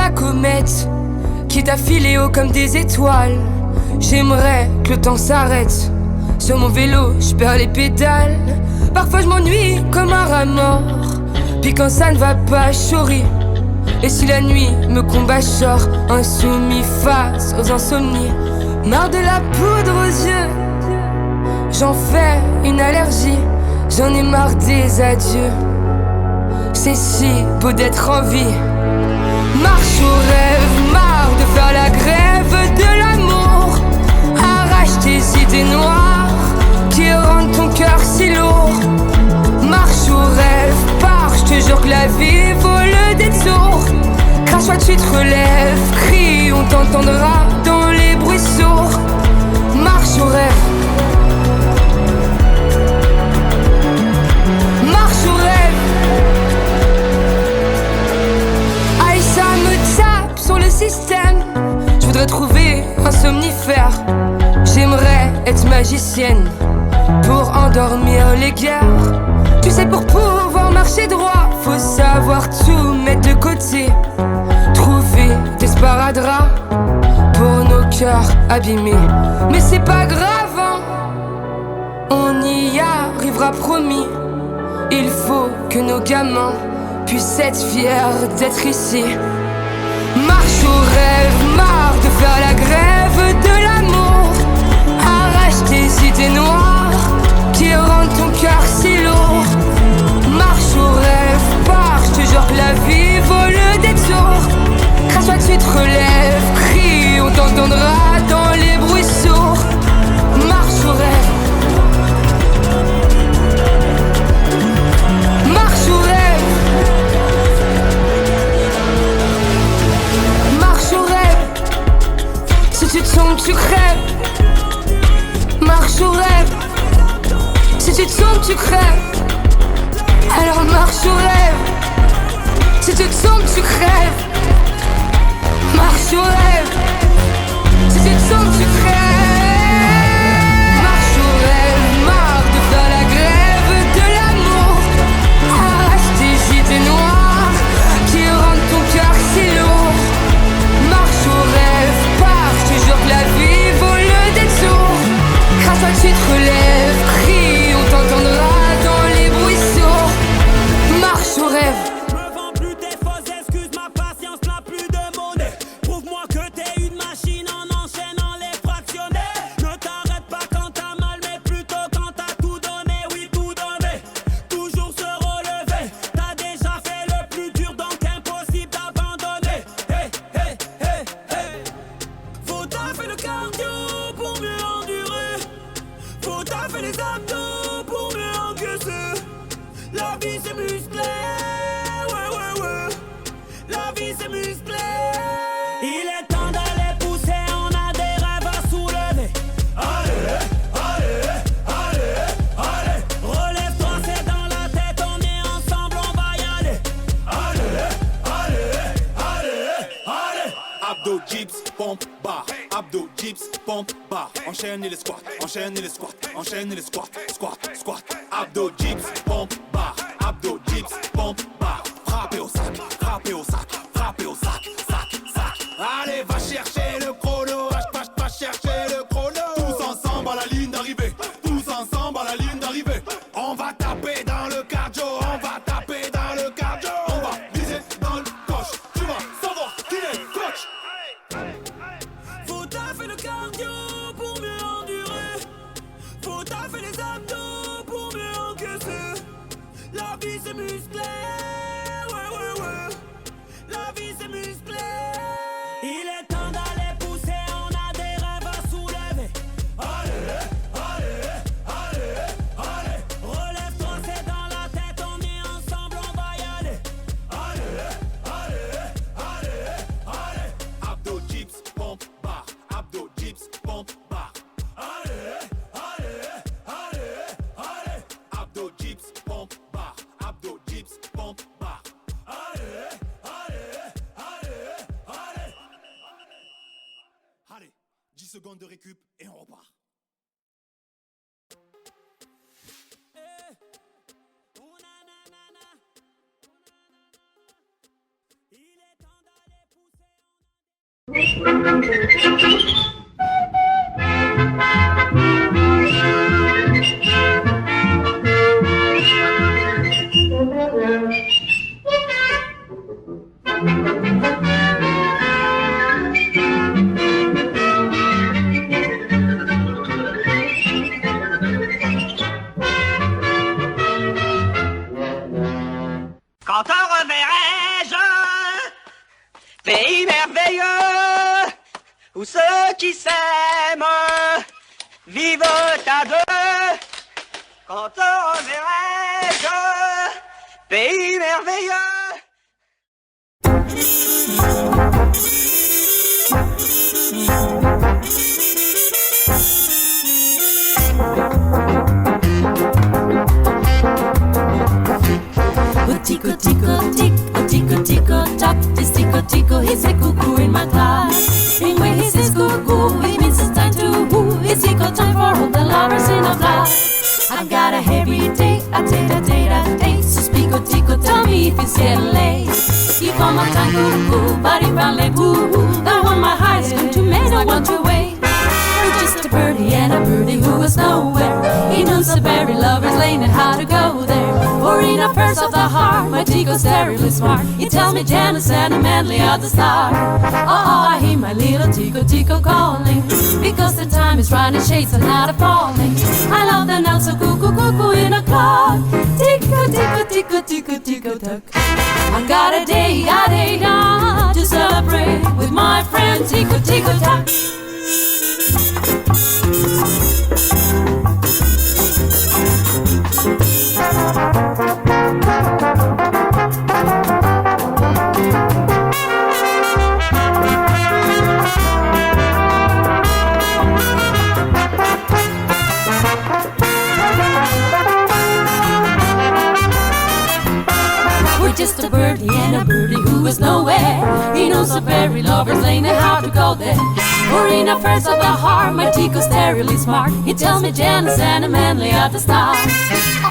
la comète qui t'a filé haut comme des étoiles. J'aimerais que le temps s'arrête. Sur mon vélo, je perds les pédales. Parfois je m'ennuie comme un rat mort. Puis quand ça ne va pas, je souris. Et si la nuit me combat, je sors insoumis face aux insomnies. Marre de la poudre aux yeux, j'en fais une allergie. J'en ai marre des adieux. C'est si beau d'être en vie. Marche au rêve, marre de faire la grève de l'amour. Arrache tes idées noires qui rendent ton cœur si lourd. Marche au rêve, pars, je te jure que la vie vaut le détour. Crache-toi, tu te relèves, crie, on t'entendra dans les bruits sourds. Marche au rêve. Marche au rêve. Aïe, ça me tape sur le système. Je voudrais trouver un somnifère. J'aimerais être magicienne pour endormir les guerres. Tu sais, pour pouvoir marcher droit, faut savoir tout mettre de côté. Trouver des sparadraps pour nos cœurs abîmés. Mais c'est pas grave, hein, on y arrivera promis. Il faut que nos gamins puissent être fiers d'être ici. Marche au rêve, marre de faire la grève de l'amour. Arrache tes idées noires qui rendent ton cœur si lourd. Marche au rêve, pars, je te jure que la vie vaut le détour. Crache-toi, tu te relèves, crie, on t'entendra dans les bruits sourds. Marche au rêve. Marche au rêve. Marche au rêve. Si tu tombes, tu crèves. Marche au rêve. Si tu tombes, tu crèves. Alors marche au rêve. Si tu tombes, tu crèves. Marche au rêve. Si tu tombes, tu crèves. Marche au rêve, marre de faire la grève de l'amour. Arrache tes idées noires qui rendent ton cœur si lourd. Marche au rêve, pars, je te jure que la vie vaut le détour. Crache-toi, tu te relèves, crie, on t'entendra dans les bruits sourds. Marche au rêve. Enchaînez les squats, enchaînez les squats, enchaînez les squats, squat, squat. Abdo, dips, pompe, barre. Abdo, dips, pompe, barre. Frappez au sac, frappez au sac, frappez au sac, sac, sac. Allez, va chercher le chrono, va chercher le chrono. Tous ensemble à la ligne d'arrivée, tous ensemble à la ligne d'arrivée. On va taper dans le cardio, on va taper dans le cardio. On va viser dans le coche, tu vas savoir qui est coach. Faut taffer le cardio. Fais les abdos pour mieux encaisser. La vie c'est musclé, ouais ouais ouais. La vie c'est musclé. Il est temps d'aller pousser, on a des rêves à soulever. Allez, allez, allez, allez. Relève-toi, c'est dans la tête, on est ensemble, on va y aller. Allez, allez, allez, allez. Abdo, dips, pompe, barre. Abdo, dips, pompe, barre. Allez. Allez, 10 secondes de récup et on repart. Il est temps d'aller pousser. Quand te reverrai-je, pays merveilleux, où ceux qui s'aiment vivent à deux. Quand te reverrai-je, pays merveilleux. Tico tico tick, tico tico tock, this tico tico he's a cuckoo in my class. And when he says cuckoo, it means it's time to woo. It's tico time for all the lovers in our class. I've got a heavy day, a day, so speako tico, tell me if it's getting late. You call my time cuckoo, body ballet boo. That one my heart is going to make no one to wait. We're just a birdie and a birdie who is nowhere. He knows the berry lovers lane and how to go there. For in a purse of the heart, my Tico's terribly smart. He tells me Janice and a manly are the star. Oh, I hear my little Tico Tico calling, because the time is right and shades are not falling. I love the notes of cuckoo cuckoo in a clock. Tico Tico Tico Tico Tico Tuck. I got a day da to celebrate with my friend Tico Tico Tuck. Just a birdie and a birdie who is nowhere. He knows the berry lovers lane and how to go there. For in a first of the heart, my Tico's terribly smart. He tells me Janice and a manly are the stars.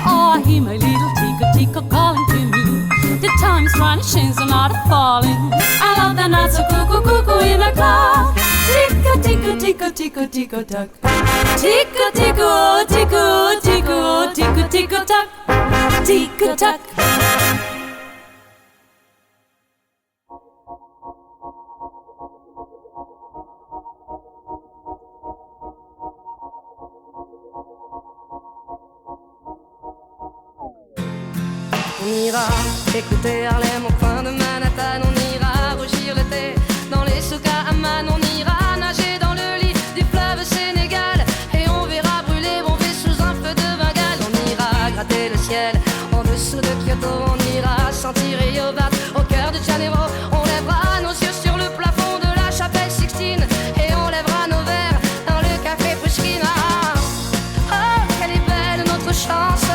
Oh, I hear my little Tico Tico calling to me. The time is running, chains are not falling. I love the nights of cuckoo cuckoo in a clock. Tico Tico Tico Tico Tico Tuck. Tico Tico Tico Tico Tico Tico Tuck. Tico Tuck. On ira écouter Harlem au coin de Manhattan. On ira rougir le thé dans les souks à Amman. On ira nager dans le lit du fleuve Sénégal. Et on verra brûler Bombay sous un feu de Bengale. On ira gratter le ciel en dessous de Kyoto. On ira sentir Yobat au cœur de Janeiro. On lèvera nos yeux sur le plafond de la chapelle Sixtine. Et on lèvera nos verres dans le café Pushkin. Oh, quelle est belle notre chance,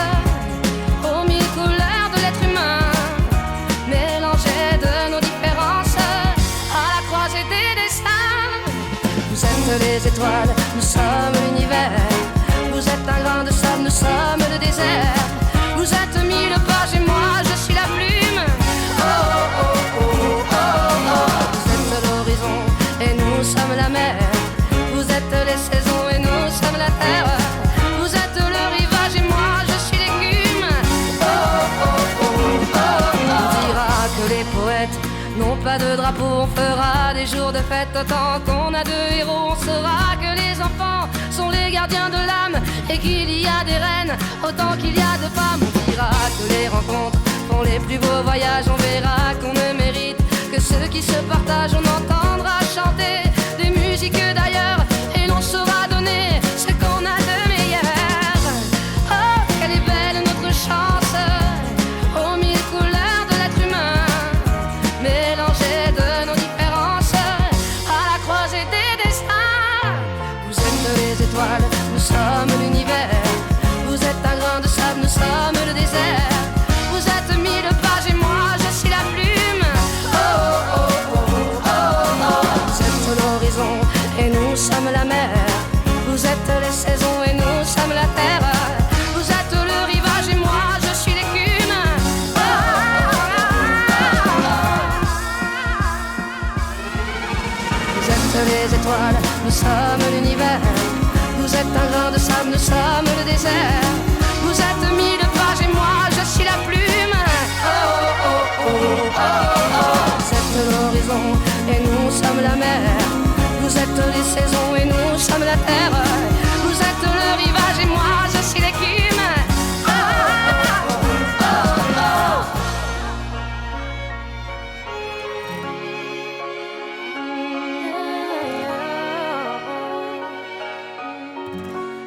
aux mille couleurs de l'être humain, mélangées de nos différences, à la croisée des destins. Vous êtes les étoiles, nous sommes l'univers. Vous êtes un grain de sable, nous sommes le désert. Vous êtes mille pages et moi je suis la plume. Oh oh oh oh oh oh. Vous êtes l'horizon et nous sommes la mer. Vous êtes les saisons et nous sommes la terre. Vous êtes le rivage et moi je suis l'écume. Oh oh oh oh oh. On dira que les poètes n'ont pas de drapeau. On fera des jours de fête autant qu'on a de héros. On saura que les enfants sont les gardiens de l'âme et qu'il y a des reines autant qu'il y a de femmes. On dira que les rencontres font les plus beaux voyages. On verra qu'on ne mérite que ceux qui se partagent. On entendra chanter des musiques d'ailleurs et l'on saura donner ce qu'on a de meilleur. Oh, quelle est belle notre chance, aux mille couleurs de l'être humain, mélangées de nos différences, à la croisée des destins. Vous êtes les étoiles, nous sommes l'univers. Vous êtes un grain de sable, nous sommes le désert. Vous êtes mille pages et moi je suis la plume. Oh oh oh oh. étoiles, nous sommes l'univers. Vous êtes un grain de sable, nous sommes le désert. Vous êtes mille pages et moi je suis la plume. Oh oh oh oh oh oh. Vous êtes l'horizon et nous sommes la mer. Vous êtes les saisons et nous sommes la terre. Vous êtes le rivage et moi je suis l'écume.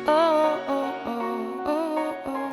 Oh oh oh oh oh.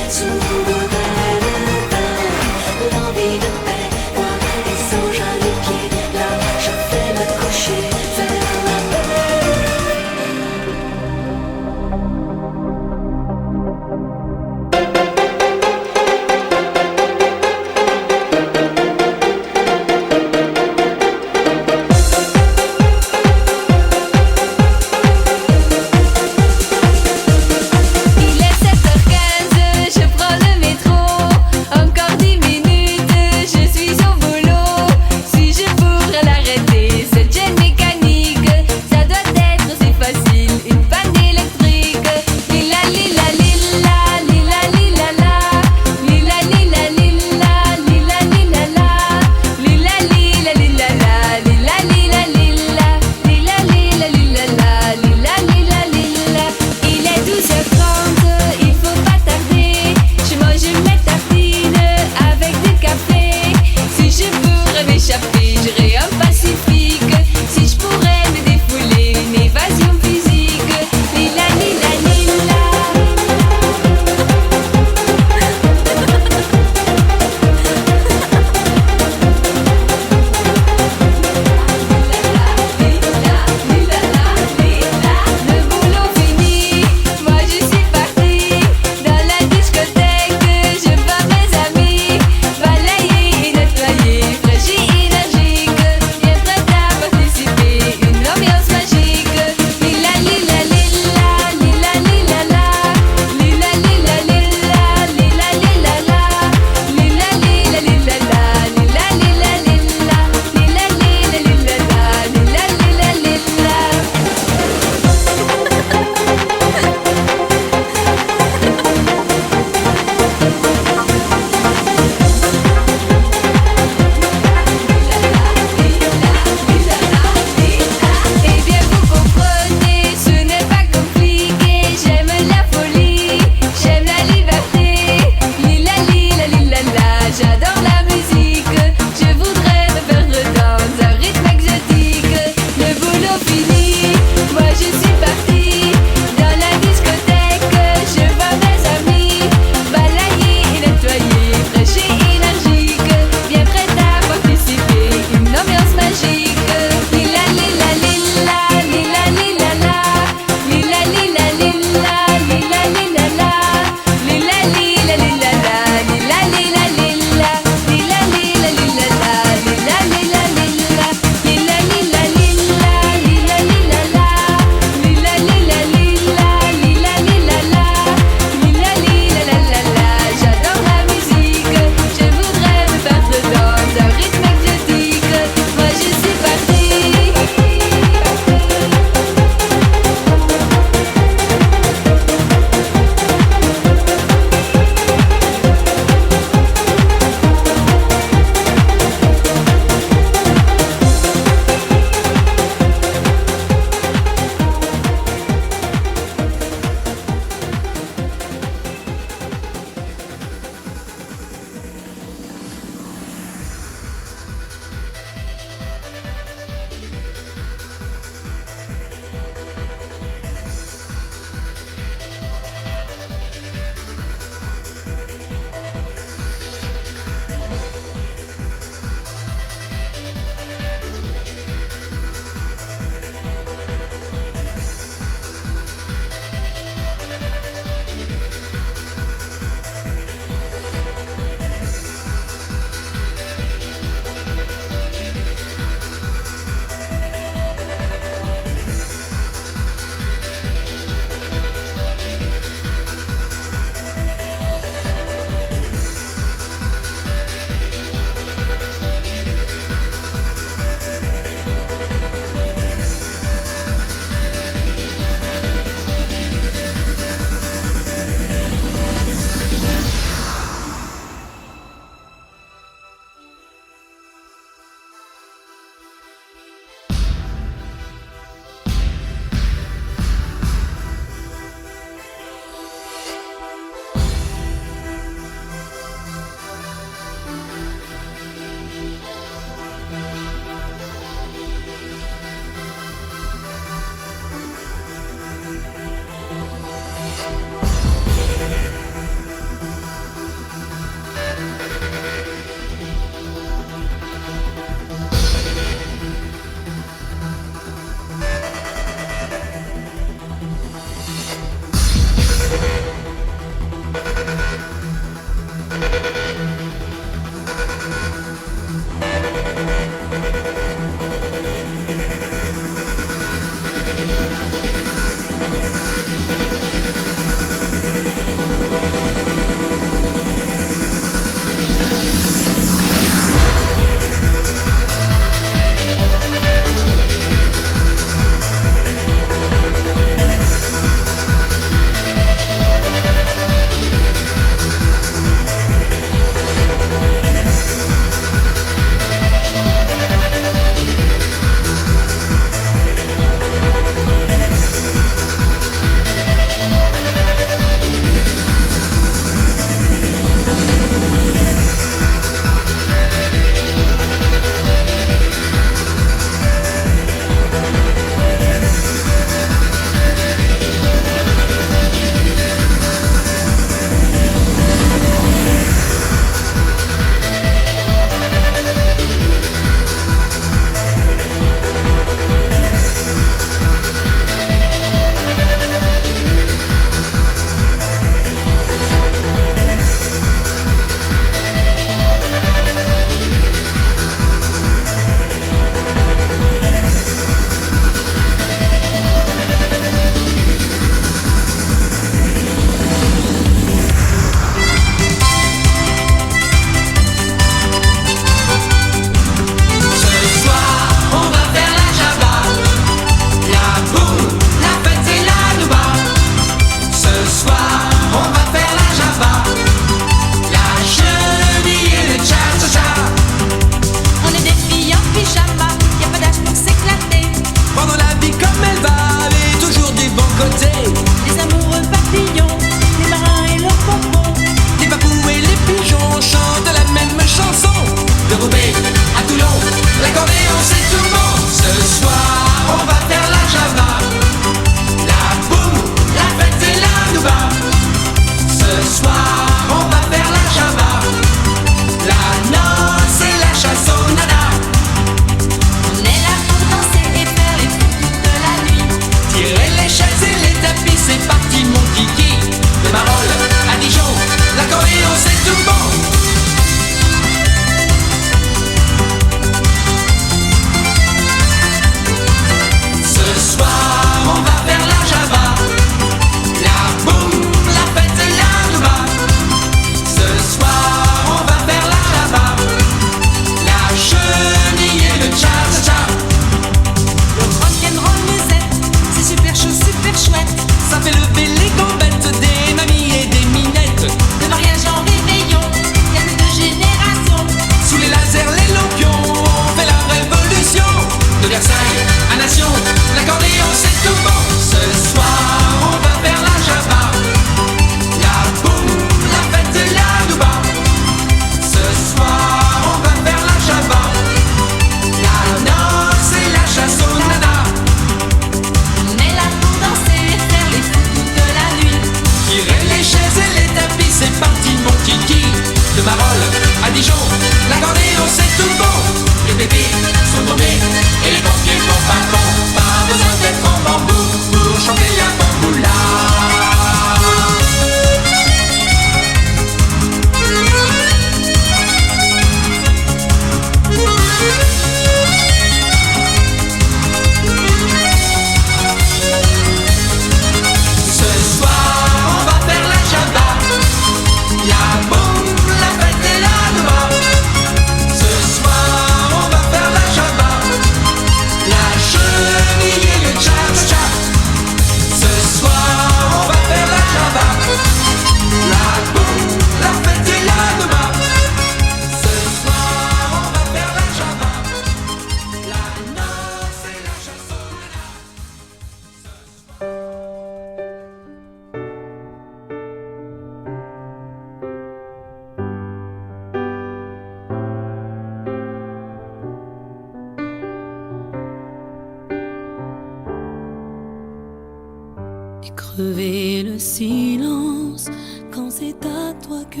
crever le silence quand c'est à toi que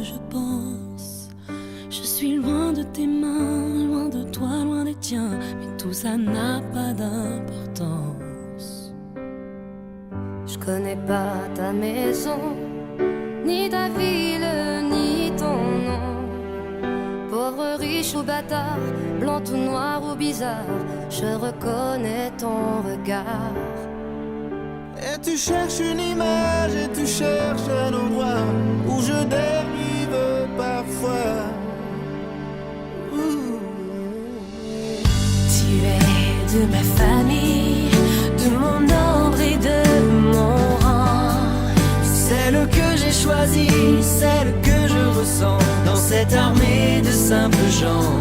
je pense. Je suis loin de tes mains, loin de toi, loin des tiens, mais tout ça n'a pas d'importance. Je connais pas ta maison, ni ta ville, ni ton nom. Pauvre, riche ou bâtard, blanc ou noir ou bizarre, je reconnais ton regard. Et tu cherches une image et tu cherches un endroit où je dérive parfois. Tu es de ma famille, de mon ordre et de mon rang. Celle que j'ai choisie, celle que je ressens dans cette armée de simples gens.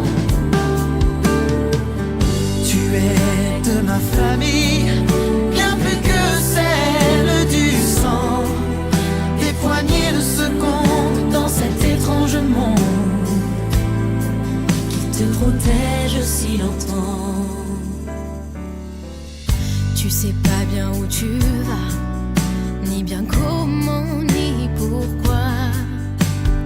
Tu es de ma famille, bien plus que celle du sang. Des poignées de secondes dans cet étrange monde qui te protège si longtemps. Tu sais pas bien où tu vas, ni bien comment, ni pourquoi.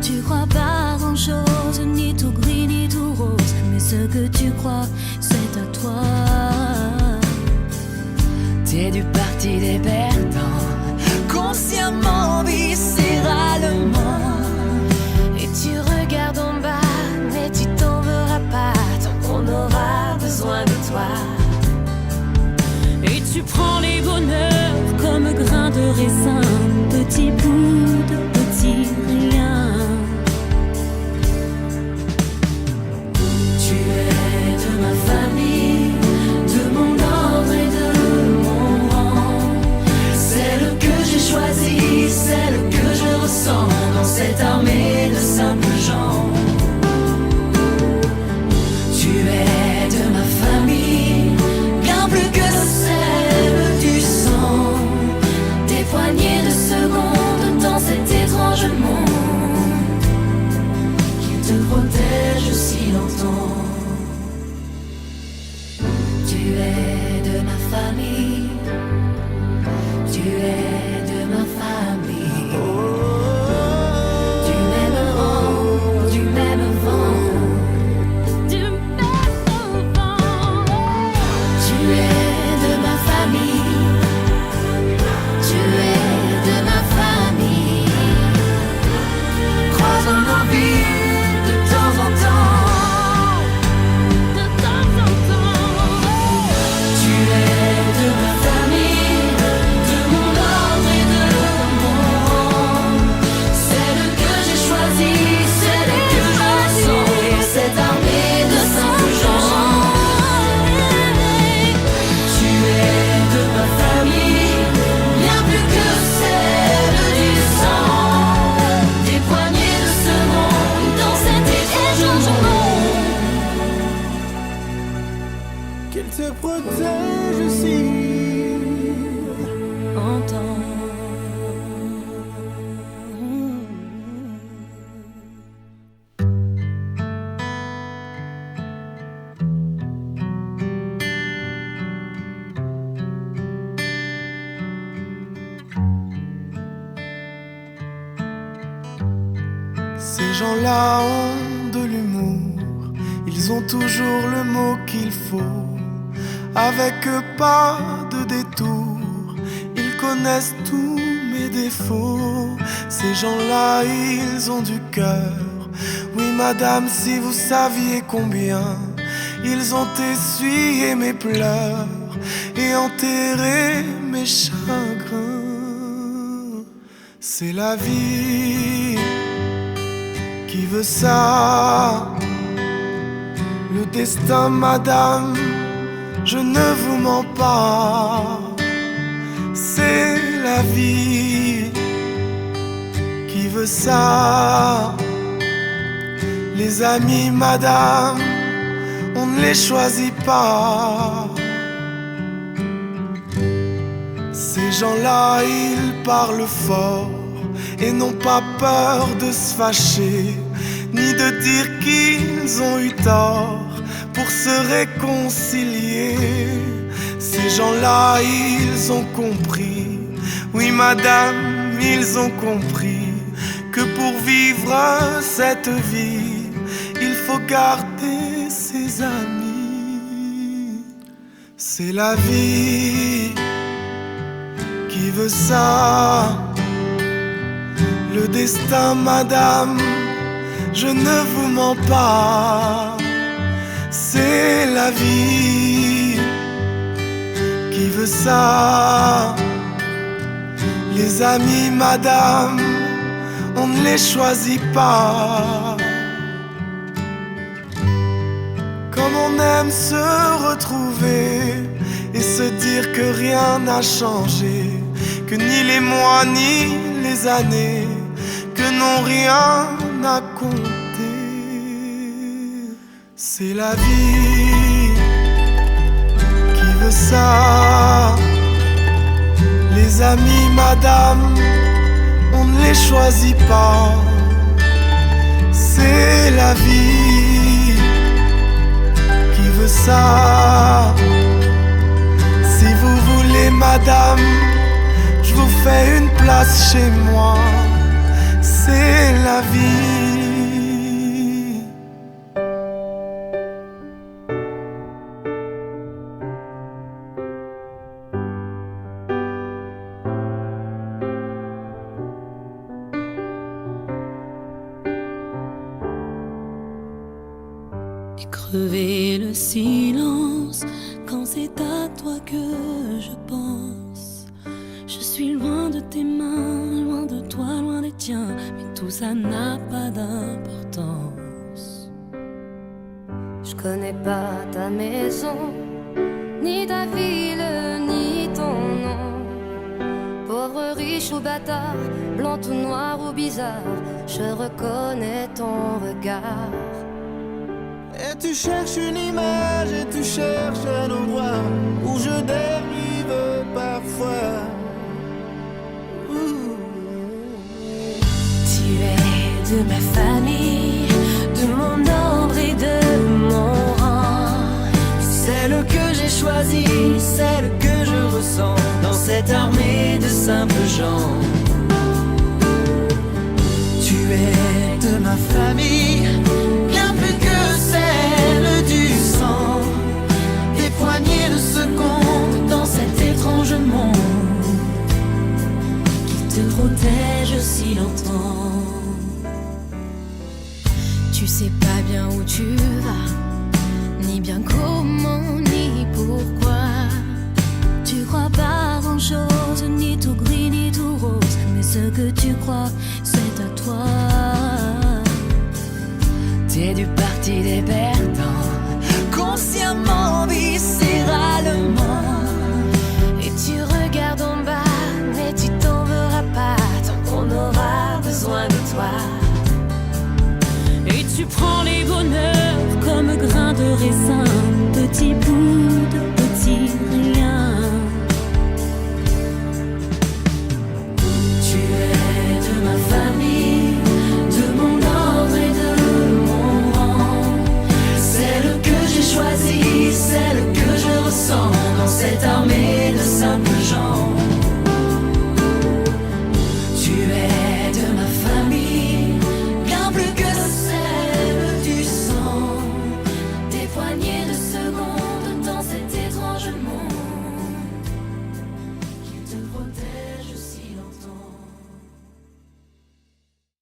Tu crois pas grand chose, ni tout gris, ni tout rose, mais ce que tu crois, c'est à toi. T'es du parti des perdants, consciemment, viscéralement. Et tu regardes en bas, mais tu t'en verras pas tant qu'on aura besoin de toi. Et tu prends les bonheurs comme grains de raisin, petit bout de petit rien. Tu es de ma famille, de mon ordre et de mon rang. Celle que j'ai choisie, celle que je ressens dans cette armée de simples gens. Tu es de ma famille, bien plus que celle du sang. Des poignées de secondes dans cet étrange monde qui te protège si longtemps. Tu es de ma famille, tu es de ma famille. Du même rang, du même vent. Du même vent. Tu es de ma famille, tu es de ma famille. Croisons nos vies de temps en temps. De temps en temps. Tu es de ma famille, de mon ordre et de mon rang. Celle que j'ai choisie, celle que je ressens, et cette armée de simples gens. Tu es de ma famille, bien plus que celle du sang. Des poignées de secondes dans cet étrange monde. Qu'elle te protège aussi. Entends. Ces gens-là ont de l'humour, ils ont toujours le mot qu'il faut. Avec eux pas de détour, ils connaissent tous mes défauts. Ces gens-là, ils ont du cœur. Oui madame, si vous saviez combien ils ont essuyé mes pleurs et enterré mes chagrins. C'est la vie qui veut ça. Le destin, madame, je ne vous mens pas. C'est la vie qui veut ça. Les amis, madame, on ne les choisit pas. Ces gens-là, ils parlent fort et n'ont pas peur de se fâcher, ni de dire qu'ils ont eu tort pour se réconcilier. Ces gens-là, ils ont compris Oui madame, ils ont compris que pour vivre cette vie, il faut garder ses amis. C'est la vie qui veut ça. Le destin, madame, je ne vous mens pas. C'est la vie qui veut ça. Les amis, madame, on ne les choisit pas. Comme on aime se retrouver et se dire que rien n'a changé, que ni les mois ni les années, que n'ont rien à compter. C'est la vie qui veut ça. Les amis, madame, on ne les choisit pas. C'est la vie qui veut ça. Si vous voulez, madame, je vous fais une place chez moi. C'est la vie. Et crever le silence quand c'est à toi que je pense. Je suis loin de tes mains, loin de toi, loin des tiens, mais tout ça n'a pas d'importance. Je connais pas ta maison, ni ta ville, ni ton nom. Pauvre, riche ou bâtard, blanc ou noir ou bizarre, je reconnais ton regard. Et tu cherches une image et tu cherches un endroit où je dérive parfois. Tu es de ma famille, de mon ordre et de mon rang. Celle que j'ai choisie, celle que je ressens dans cette armée de simples gens.